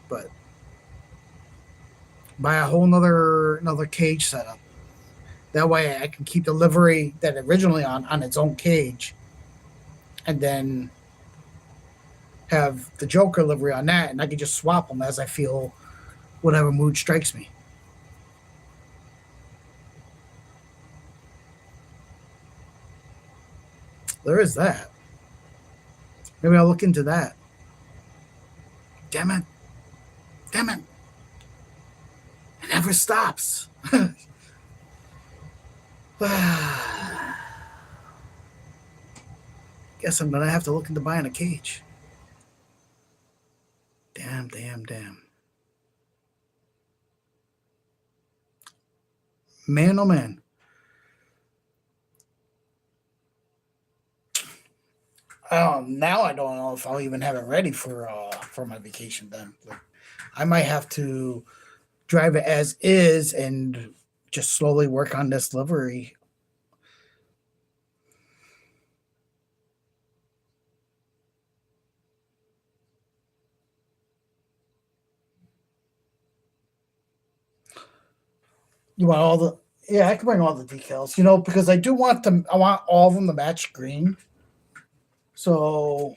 but buy a whole another cage setup. That way I can keep the livery that originally on its own cage, and then have the Joker livery on that, and I can just swap them as I feel whatever mood strikes me. There is that. Maybe I'll look into that. Damn it. Damn it. It never stops. Guess I'm going to have to look into buying a cage. Damn, damn, damn. Man, oh man. Now I don't know if I'll even have it ready for my vacation then. Like, I might have to drive it as is and just slowly work on this livery. You want all the Yeah, I can bring all the decals, because I do want them. I want all of them to match green. So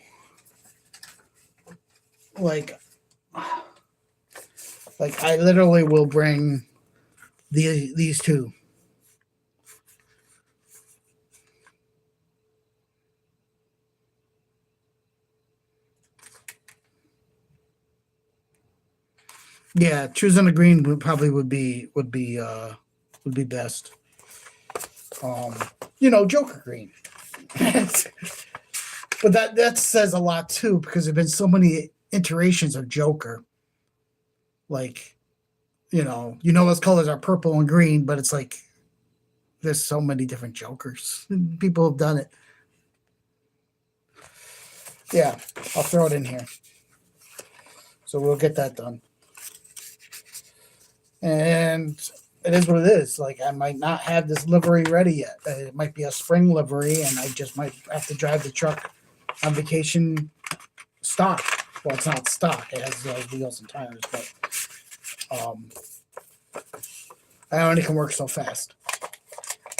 like I literally will bring these two. Yeah, choosing a green would be best. Um, Joker green. But that says a lot too, because there've been so many iterations of Joker. Like, those colors are purple and green, but it's like there's so many different Jokers. People have done it. Yeah, I'll throw it in here. So we'll get that done. And it is what it is. Like, I might not have this livery ready yet. It might be a spring livery, and I just might have to drive the truck on vacation stock. Well, it's not stock. It has wheels and tires, but I only can work so fast.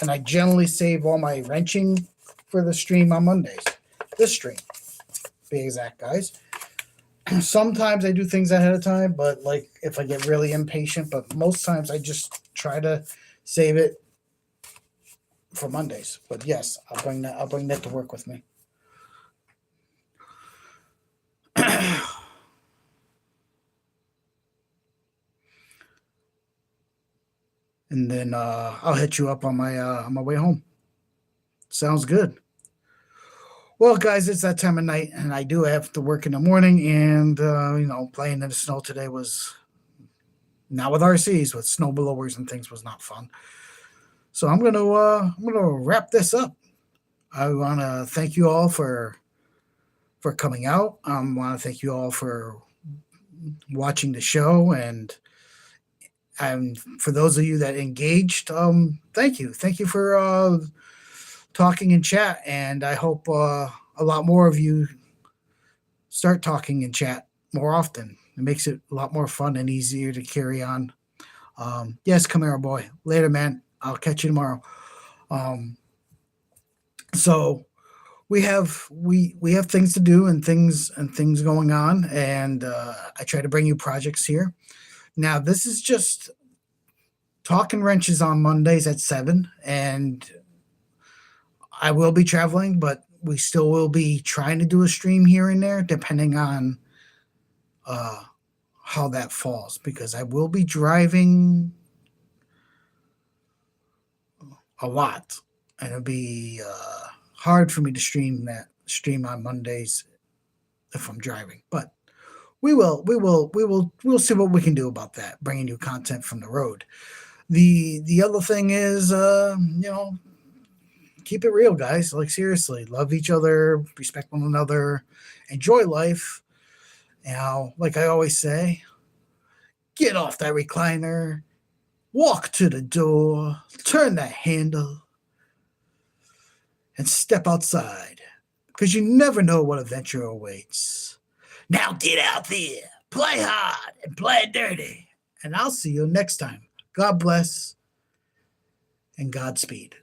And I generally save all my wrenching for the stream on Mondays. This stream, to be exact, guys. Sometimes I do things ahead of time, but like if I get really impatient, but most times I just try to save it for Mondays. But yes, I'll bring that to work with me. And then I'll hit you up on my way home. Sounds good. Well, guys, it's that time of night, and I do have to work in the morning. And playing in the snow today was not with RCs, with snow blowers and things was not fun. So I'm gonna wrap this up. I want to thank you all for coming out. I want to thank you all for watching the show, and for those of you that engaged, thank you for talking in chat, and I hope a lot more of you start talking in chat more often. It makes it a lot more fun and easier to carry on. Yes, Camaro boy. Later, man. I'll catch you tomorrow. So we have things to do and things going on, and I try to bring you projects here. Now, this is just Talking Wrenches on Mondays at 7, and I will be traveling, but we still will be trying to do a stream here and there, depending on how that falls, because I will be driving a lot, and it'll be hard for me to stream on Mondays if I'm driving. But we'll see what we can do about that, bringing you content from the road. The other thing is, keep it real, guys. Like, seriously, love each other, respect one another, enjoy life. Like I always say, get off that recliner, walk to the door, turn that handle, and step outside, because you never know what adventure awaits. Now get out there, play hard, and play dirty. And I'll see you next time. God bless and Godspeed.